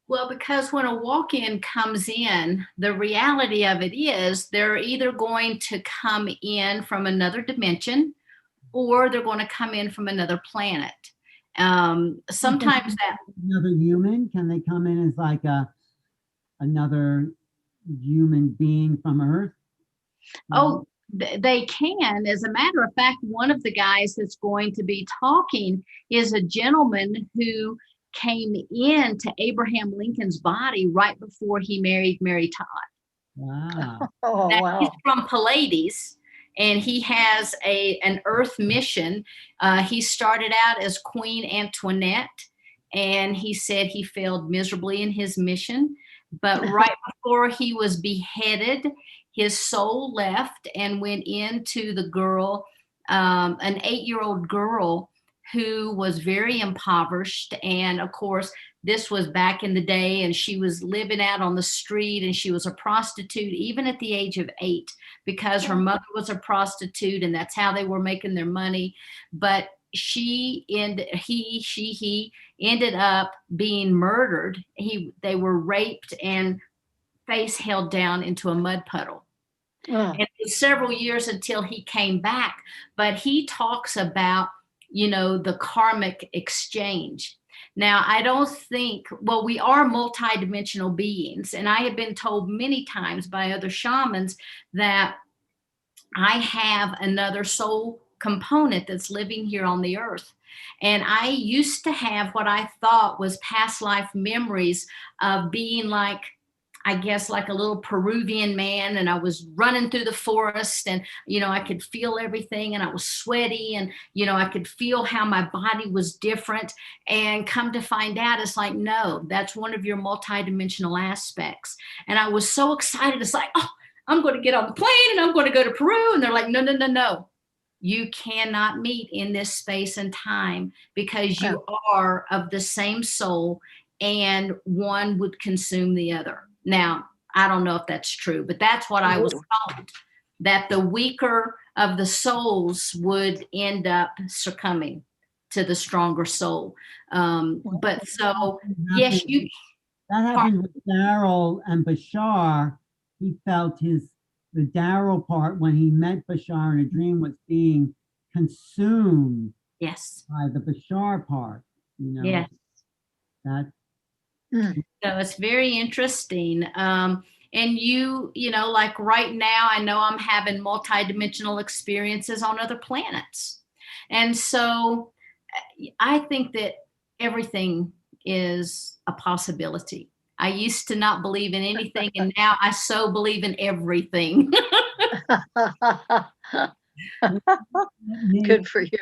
Well, because when a walk-in comes in, the reality of it is they're either going to come in from another dimension or they're going to come in from another planet. Sometimes that, Another human? Can they come in as like another human being from Earth? oh, they can. As a matter of fact, one of the guys that's going to be talking is a gentleman who came into Abraham Lincoln's body right before he married Mary Todd. Wow. Oh, Now, he's wow. from Pleiades, and he has an Earth mission. He started out as Queen Antoinette, and he said he failed miserably in his mission. But right before he was beheaded, his soul left and went into the girl, an 8-year-old girl who was very impoverished. And of course, this was back in the day, and she was living out on the street, and she was a prostitute even at the age of 8 because her mother was a prostitute, and that's how they were making their money. But he ended up being murdered. They were raped and face held down into a mud puddle. Oh, And it was several years until he came back. But he talks about, the karmic exchange. Now, I don't think, well, we are multidimensional beings. And I have been told many times by other shamans that I have another soul component that's living here on the earth. And I used to have what I thought was past life memories of being like, I guess, like a little Peruvian man. And I was running through the forest, and, I could feel everything, and I was sweaty, and, I could feel how my body was different. And come to find out, it's like, no, that's one of your multidimensional aspects. And I was so excited. It's like, oh, I'm going to get on the plane and I'm going to go to Peru. And they're like, no, no, no, no. You cannot meet in this space and time because you are of the same soul, and one would consume the other. Now, I don't know if that's true, but that's what I was told, that the weaker of the souls would end up succumbing to the stronger soul. But so, yes, That happened with Daryl and Bashar. He felt the Daryl part when he met Bashar in a dream was being consumed yes, by the Bashar part. yes. That So it's very interesting. And like right now, I know I'm having multidimensional experiences on other planets. And so I think that everything is a possibility. I used to not believe in anything, and now I so believe in everything. good for you.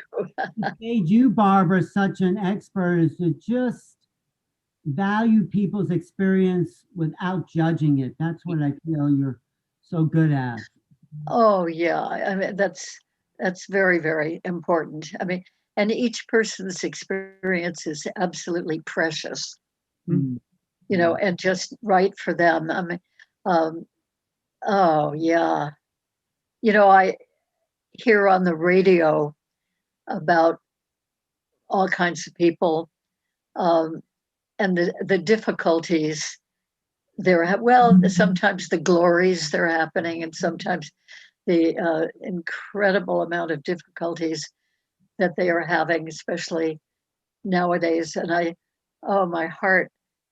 made you, Barbara, such an expert is to just value people's experience without judging it. That's what I feel you're so good at. Oh, yeah. I mean, that's very, very important. I mean, and each person's experience is absolutely precious, Mm. and just right for them. I mean, oh, yeah. I hear on the radio about all kinds of people, and the difficulties sometimes the glories they're happening, and sometimes the incredible amount of difficulties that they are having, especially nowadays. And my heart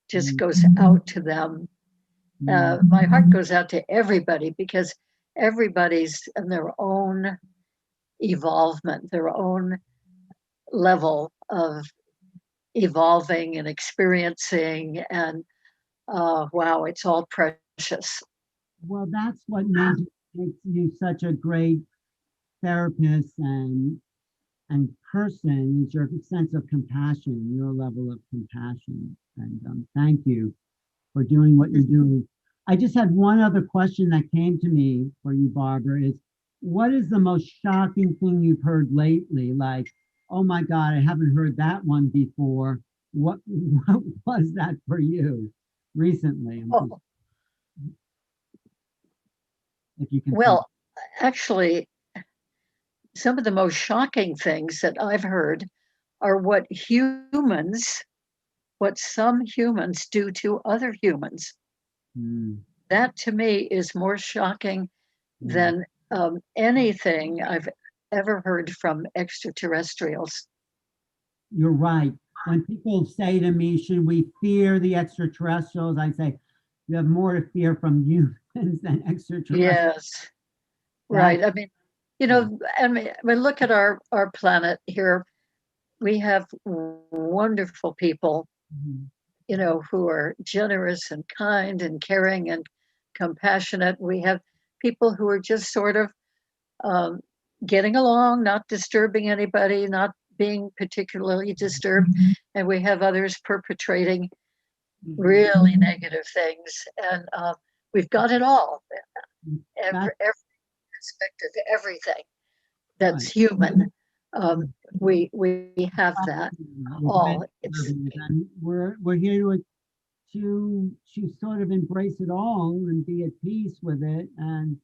just goes out to them. My heart goes out to everybody, because everybody's in their own evolvement, their own level of evolving and experiencing. And wow, it's all precious. Well, that's what makes you such a great therapist and person is your sense of compassion, your level of compassion. And thank you for doing what you're doing. I just had one other question that came to me for you, Barbara, is what is the most shocking thing you've heard lately? Like, oh my God, I haven't heard that one before. What was that for you recently? Oh, If you can say. well, actually, some of the most shocking things that I've heard are what some humans do to other humans. Mm, That to me is more shocking mm. than anything I've ever heard from extraterrestrials. You're right. When people say to me, should we fear the extraterrestrials? I say, you have more to fear from humans than extraterrestrials. Yes, That, right. Look at our planet here. We have wonderful people, Mhm. who are generous and kind and caring and compassionate. We have people who are just sort of um, getting along, not disturbing anybody, not being particularly disturbed. And we have others perpetrating really negative things. And we've got it all, That's every aspect of everything that's right. human. We have that With many all. It's others. And we're here to sort of embrace it all and be at peace with it and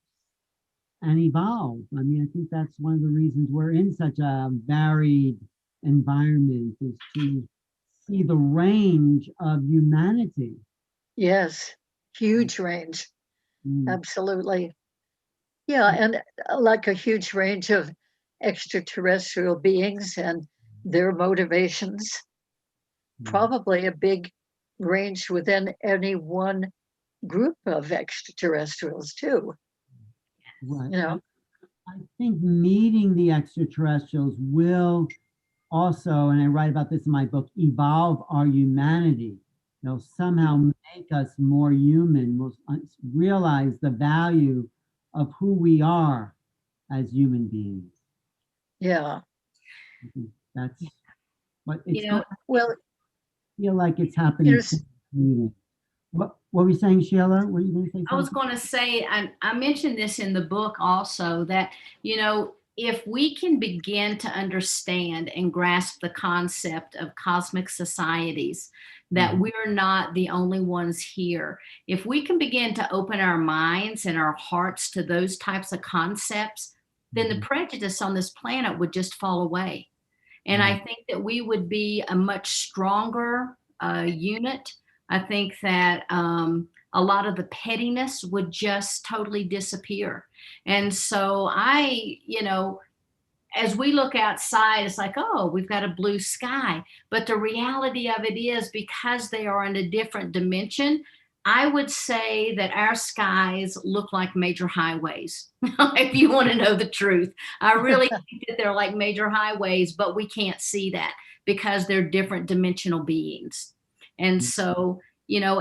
evolve. I mean, I think that's one of the reasons we're in such a varied environment is to see the range of humanity. yes, huge range. Mm, Absolutely. Yeah, and like a huge range of extraterrestrial beings and their motivations, mm, probably a big range within any one group of extraterrestrials, too. right. You know, I think meeting the extraterrestrials will also, and I write about this in my book, evolve our humanity. Somehow make us more human, we'll realize the value of who we are as human beings. yeah. I think that's what it's You going know, to Well, feel like it's you happening. know, What were you saying, Sheila? Were you going to say I was something? going to say, I mentioned this in the book also, that, if we can begin to understand and grasp the concept of cosmic societies, that Mhm. we're not the only ones here, if we can begin to open our minds and our hearts to those types of concepts, then the Mhm. prejudice on this planet would just fall away. And Right. I think that we would be a much stronger unit. I think that a lot of the pettiness would just totally disappear. And so as we look outside, it's like, oh, we've got a blue sky. But the reality of it is, because they are in a different dimension, I would say that our skies look like major highways. If you want to know the truth, I really think that they're like major highways, but we can't see that because they're different dimensional beings. And so,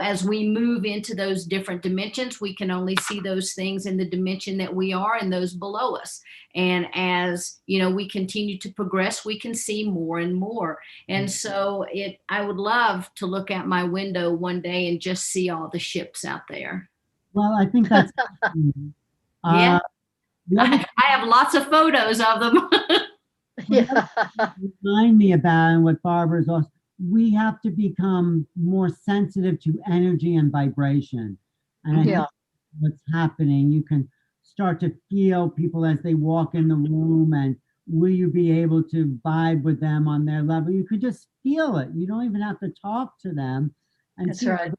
as we move into those different dimensions, we can only see those things in the dimension that we are and those below us. And as we continue to progress, we can see more and more. And so I would love to look out my window one day and just see all the ships out there. Well, I think that's Yeah. uh, the other I have lots of photos of them. Well, the other yeah, thing you remind me about, and what Barbara is also, we have to become more sensitive to energy and vibration. And I think yeah, what's happening, you can start to feel people as they walk in the room, and will you be able to vibe with them on their level? You could just feel it. You don't even have to talk to them and that's see. right.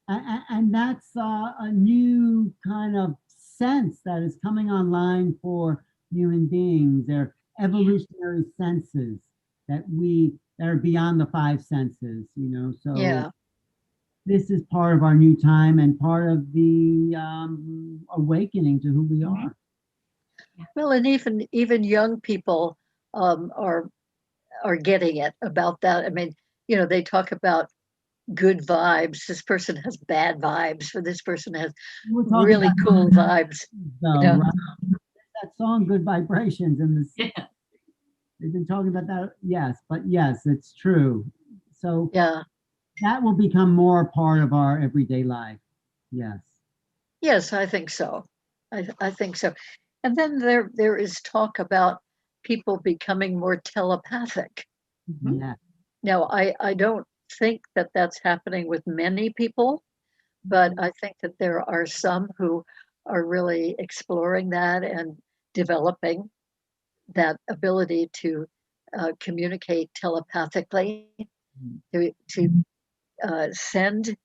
And that's a new kind of sense that is coming online for human beings. They're evolutionary senses that are beyond the five senses. So Yeah. this is part of our new time and part of the awakening to who we are. Well, and even young people are getting it about that. I mean, they talk about good vibes. This person has bad vibes, or this person has We're talking really about cool vibes. You though, know, right? That song Good Vibrations, and this, Yeah. they've been talking about that. Yes, but yes, it's true. So Yeah. that will become more a part of our everyday life. Yes. Yes, I think so. I think so. And then there is talk about people becoming more telepathic. Mhm. Yeah. Now, I don't think that that's happening with many people, but I think that there are some who are really exploring that and developing that ability to communicate telepathically, to send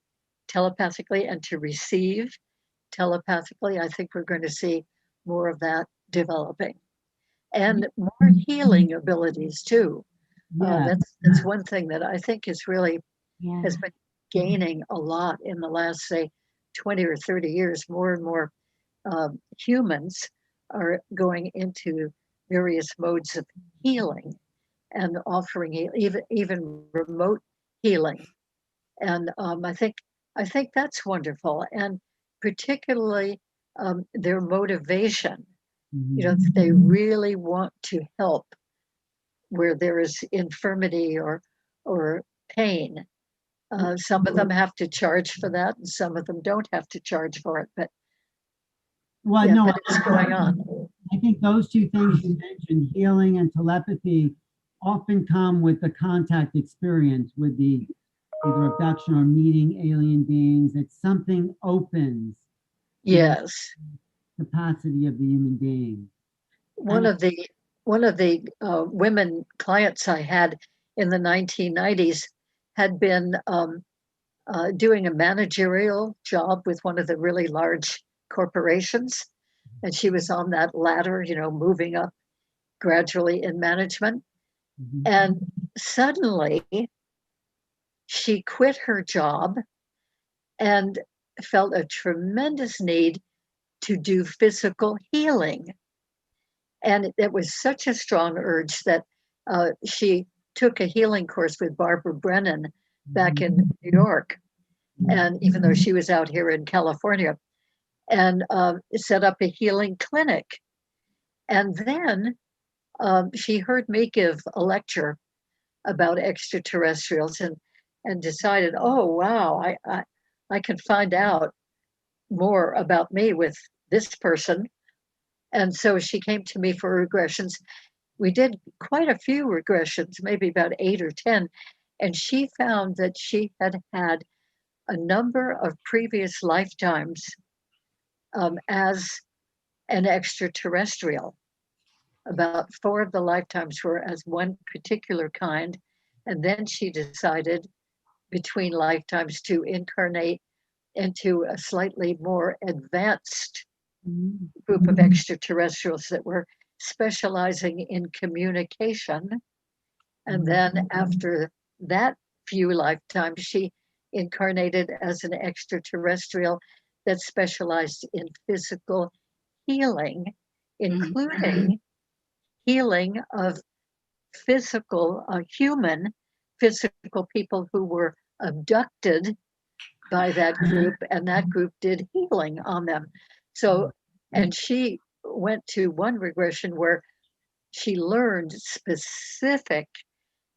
telepathically, and to receive telepathically. I think we're going to see more of that developing, and more healing abilities too. Yeah. That's one thing that I think is really Yeah. has been gaining a lot in the last, say, 20 or 30 years. More and more humans are going into various modes of healing and offering even remote healing. And I think that's wonderful, and particularly their motivation. They really want to help where there is infirmity or pain. Some of them have to charge for that, and some of them don't have to charge for it. But Well, yeah, no, but it's going on. I think those two things you mentioned, healing and telepathy, often come with the contact experience with the either abduction or meeting alien beings. It's something opens the Yes, capacity of the human being. one And of the women clients I had in the 1990s had been doing a managerial job with one of the really large corporations, and she was on that ladder, moving up gradually in management. Mhm. And suddenly she quit her job and felt a tremendous need to do physical healing. And it was such a strong urge that she took a healing course with Barbara Brennan back in New York. And even though she was out here in California, and set up a healing clinic. And then she heard me give a lecture about extraterrestrials, and decided, oh, wow, I can find out more about me with this person. And so she came to me for regressions. We did quite a few regressions, maybe about 8 or 10. And she found that she had had a number of previous lifetimes as an extraterrestrial. About 4 of the lifetimes were as one particular kind. And then she decided between lifetimes to incarnate into a slightly more advanced group of extraterrestrials that were specializing in communication. And then after that few lifetimes, she incarnated as an extraterrestrial that specialized in physical healing, Mhm. including healing of human physical people who were abducted by that group, and that group did healing on them. So, and she went to one regression where she learned specific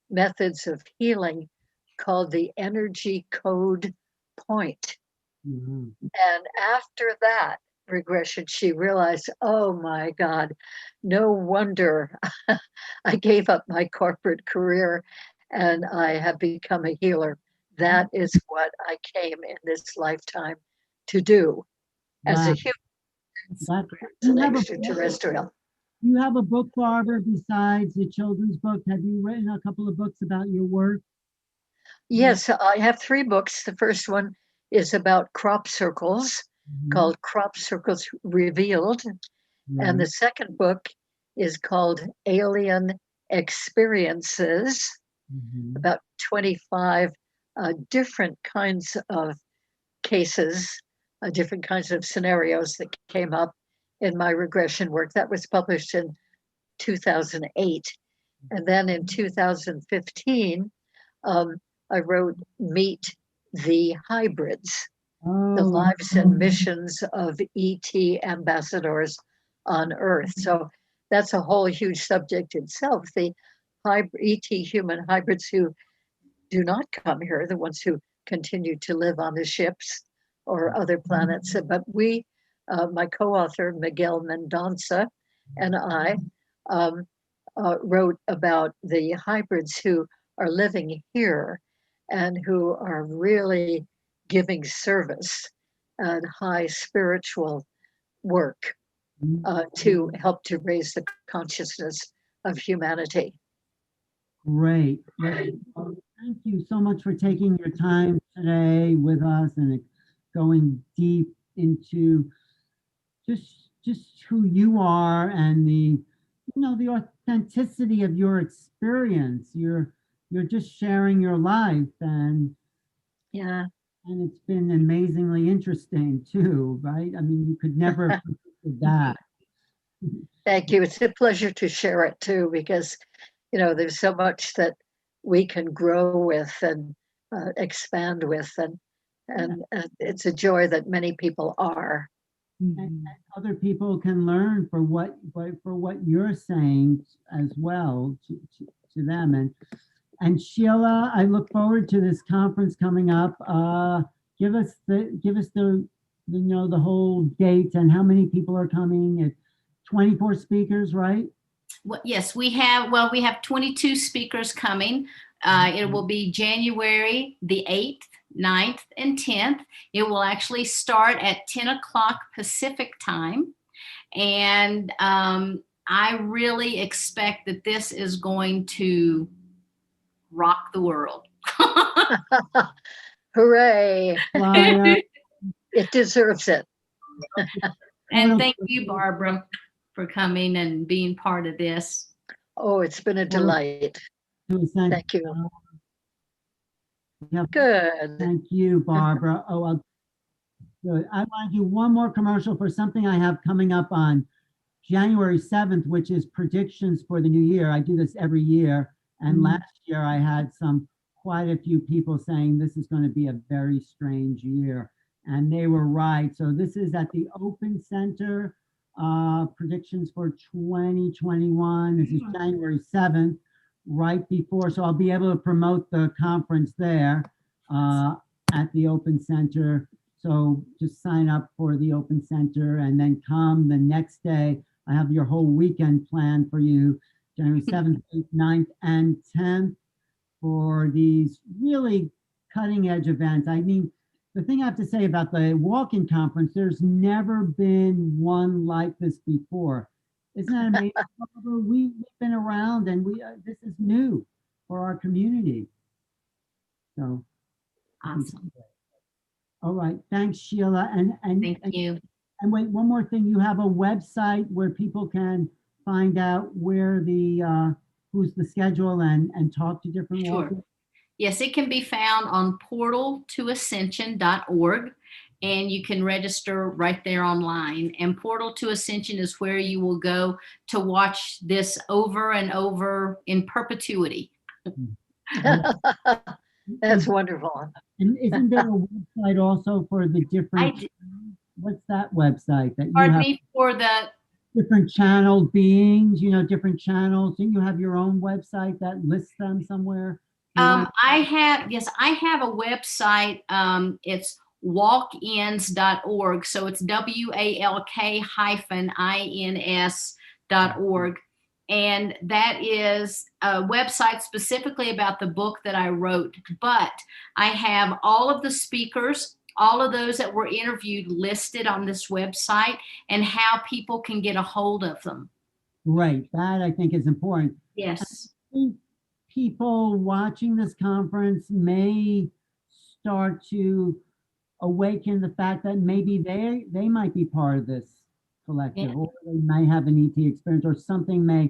methods of healing called the energy code point. Mhm. And after that regression, she realized, oh my God, no wonder I gave up my corporate career and I have become a healer. That is what I came in this lifetime to do as Wow. a human, That, as an you have a extraterrestrial. you have a book, Barbara, besides the children's book. Have you written a couple of books about your work? Yes, I have 3 books. The first one is about crop circles, Mhm. called Crop Circles Revealed. And the Right. second book is called Alien Experiences, Mhm. about 25 different kinds of cases, different kinds of scenarios that came up in my regression work. That was published in 2008. And then in 2015, um, I wrote Meet the Hybrids, the Oh, lives and missions of ET ambassadors on Earth. So that's a whole huge subject itself. The ET human hybrids who do not come here, the ones who continue to live on the ships or other planets. But we, my co-author Miguel Mendonça and I, wrote about the hybrids who are living here and who are really giving service and high spiritual work to help to raise the consciousness of humanity. Great. Well, thank you so much for taking your time today with us and going deep into just who you are and the authenticity of your experience. You're just sharing your life, and Yeah. And it's been amazingly interesting too, right? I mean, you could never have predicted that. Thank you. It's a pleasure to share it too, because there's so much that we can grow with and expand with, and it's a joy that many people are. And other people can learn for what you're saying as well to them. And Sheila, I look forward to this conference coming up. Give us the whole date and how many people are coming. It's 24 speakers, right? Well, yes, we have 22 speakers coming. It will be January the 8th, 9th, and 10th. It will actually start at 10 o'clock Pacific time. And I really expect that this is going to rock the world. Hooray! It deserves it. And thank you, Barbara, for coming and being part of this. Oh, it's been a delight. Thank you. Good. Thank you, Barbara. Good. I want to do one more commercial for something I have coming up on January 7th, which is predictions for the new year. I do this every year. And last year I had quite a few people saying this is going to be a very strange year. And they were right. So this is at the Open Center, predictions for 2021. This is January 7th, right before. So I'll be able to promote the conference there at the Open Center. So just sign up for the Open Center and then come the next day. I have your whole weekend planned for you, January 7th, 8th, 9th, and 10th for these really cutting edge events. I mean, the thing I have to say about the walk-in conference, there's never been one like this before. Isn't that amazing? We've been around and this is new for our community. So awesome. All right, thanks, Sheila. And thank you. And wait, one more thing. You have a website where people can find out where who's the schedule and talk to different walkers? Yes, it can be found on portal2ascension.org, and you can register right there online. And Portal to Ascension is where you will go to watch this over and over in perpetuity. That's wonderful. And isn't there a website also for the different? What's that website that you Pardon have? me, for the different channel beings, different channels. Didn't you have your own website that lists them somewhere? I have a website. It's walkins.org. So it's WALK-INS.org. And that is a website specifically about the book that I wrote. But I have all of the speakers, all of those that were interviewed listed on this website, and how people can get a hold of them. Right. That I think is important. Yes. I think people watching this conference may start to awaken the fact that maybe they might be part of this collective, or they may have an ET experience, or something may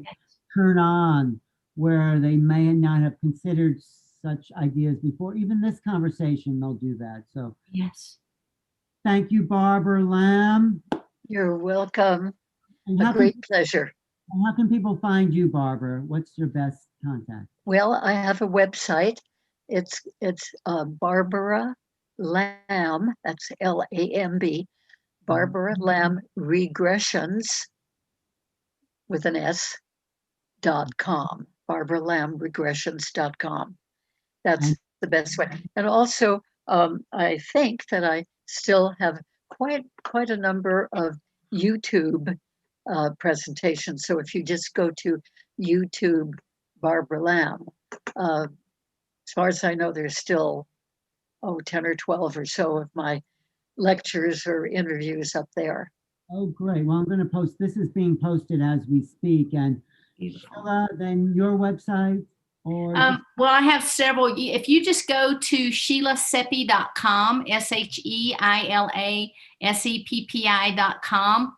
turn on where they may not have considered such ideas before. Even this conversation, they'll do that. So yes. Thank you, Barbara Lamb. You're welcome. And a great pleasure. How can people find you, Barbara? What's your best contact? Well, I have a website. It's Barbara Lamb, that's Lamb, Barbara Lamb Regressions.com. with an S.com, BarbaraLambRegressions.com. That's the best way. And also, I think that I still have quite a number of YouTube presentations. So if you just go to YouTube Barbara Lamb, as far as I know, there's still 10 or 12 or so of my lectures or interviews up there. Oh, great. Well, I'm going to post, this is being posted as we speak. And Sheila, then your website? Or Well, I have several. If you just go to SheilaSeppi.com, SheilaSeppi.com,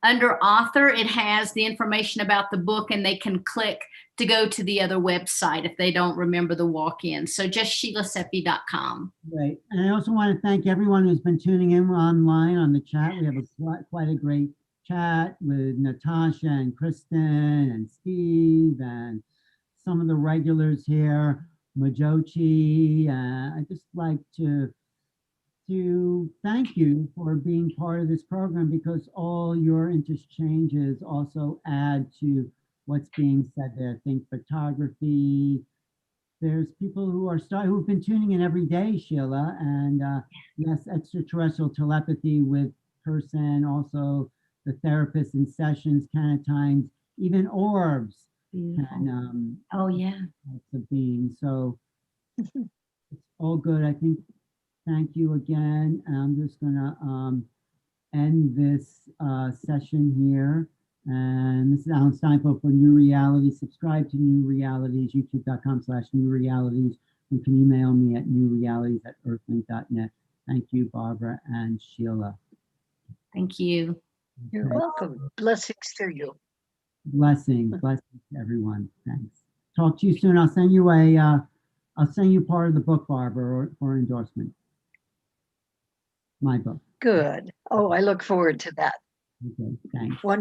under author, it has the information about the book, and they can click to go to the other website if they don't remember the walk-in. So just SheilaSeppi.com. Right. And I also want to thank everyone who's been tuning in online on the chat. We have quite a great chat with Natasha and Kristen and Steve and some of the regulars here, Majochi. I'd just like to thank you for being part of this program, because all your interchanges also add to what's being said there. Think photography. There's people who've been tuning in every day, Sheila, and yes, extraterrestrial telepathy with person, also the therapist in sessions, can at times, even orbs. And Oh yeah, types of beings. So it's all good. I think. Thank you again. I'm just gonna end this session here. And this is Alan Steinfeld for New Realities. Subscribe to New Realities, youtube.com/New Realities. You can email me at newrealities@earthlink.net. Thank you, Barbara and Sheila. thank you. You're welcome. Blessings to you. Blessings to everyone. Thanks. Talk to you soon. I'll send you I'll send you part of the book, Barbara, for endorsement. My book. Good. Oh, I look forward to that. Okay, thanks. Wonderful.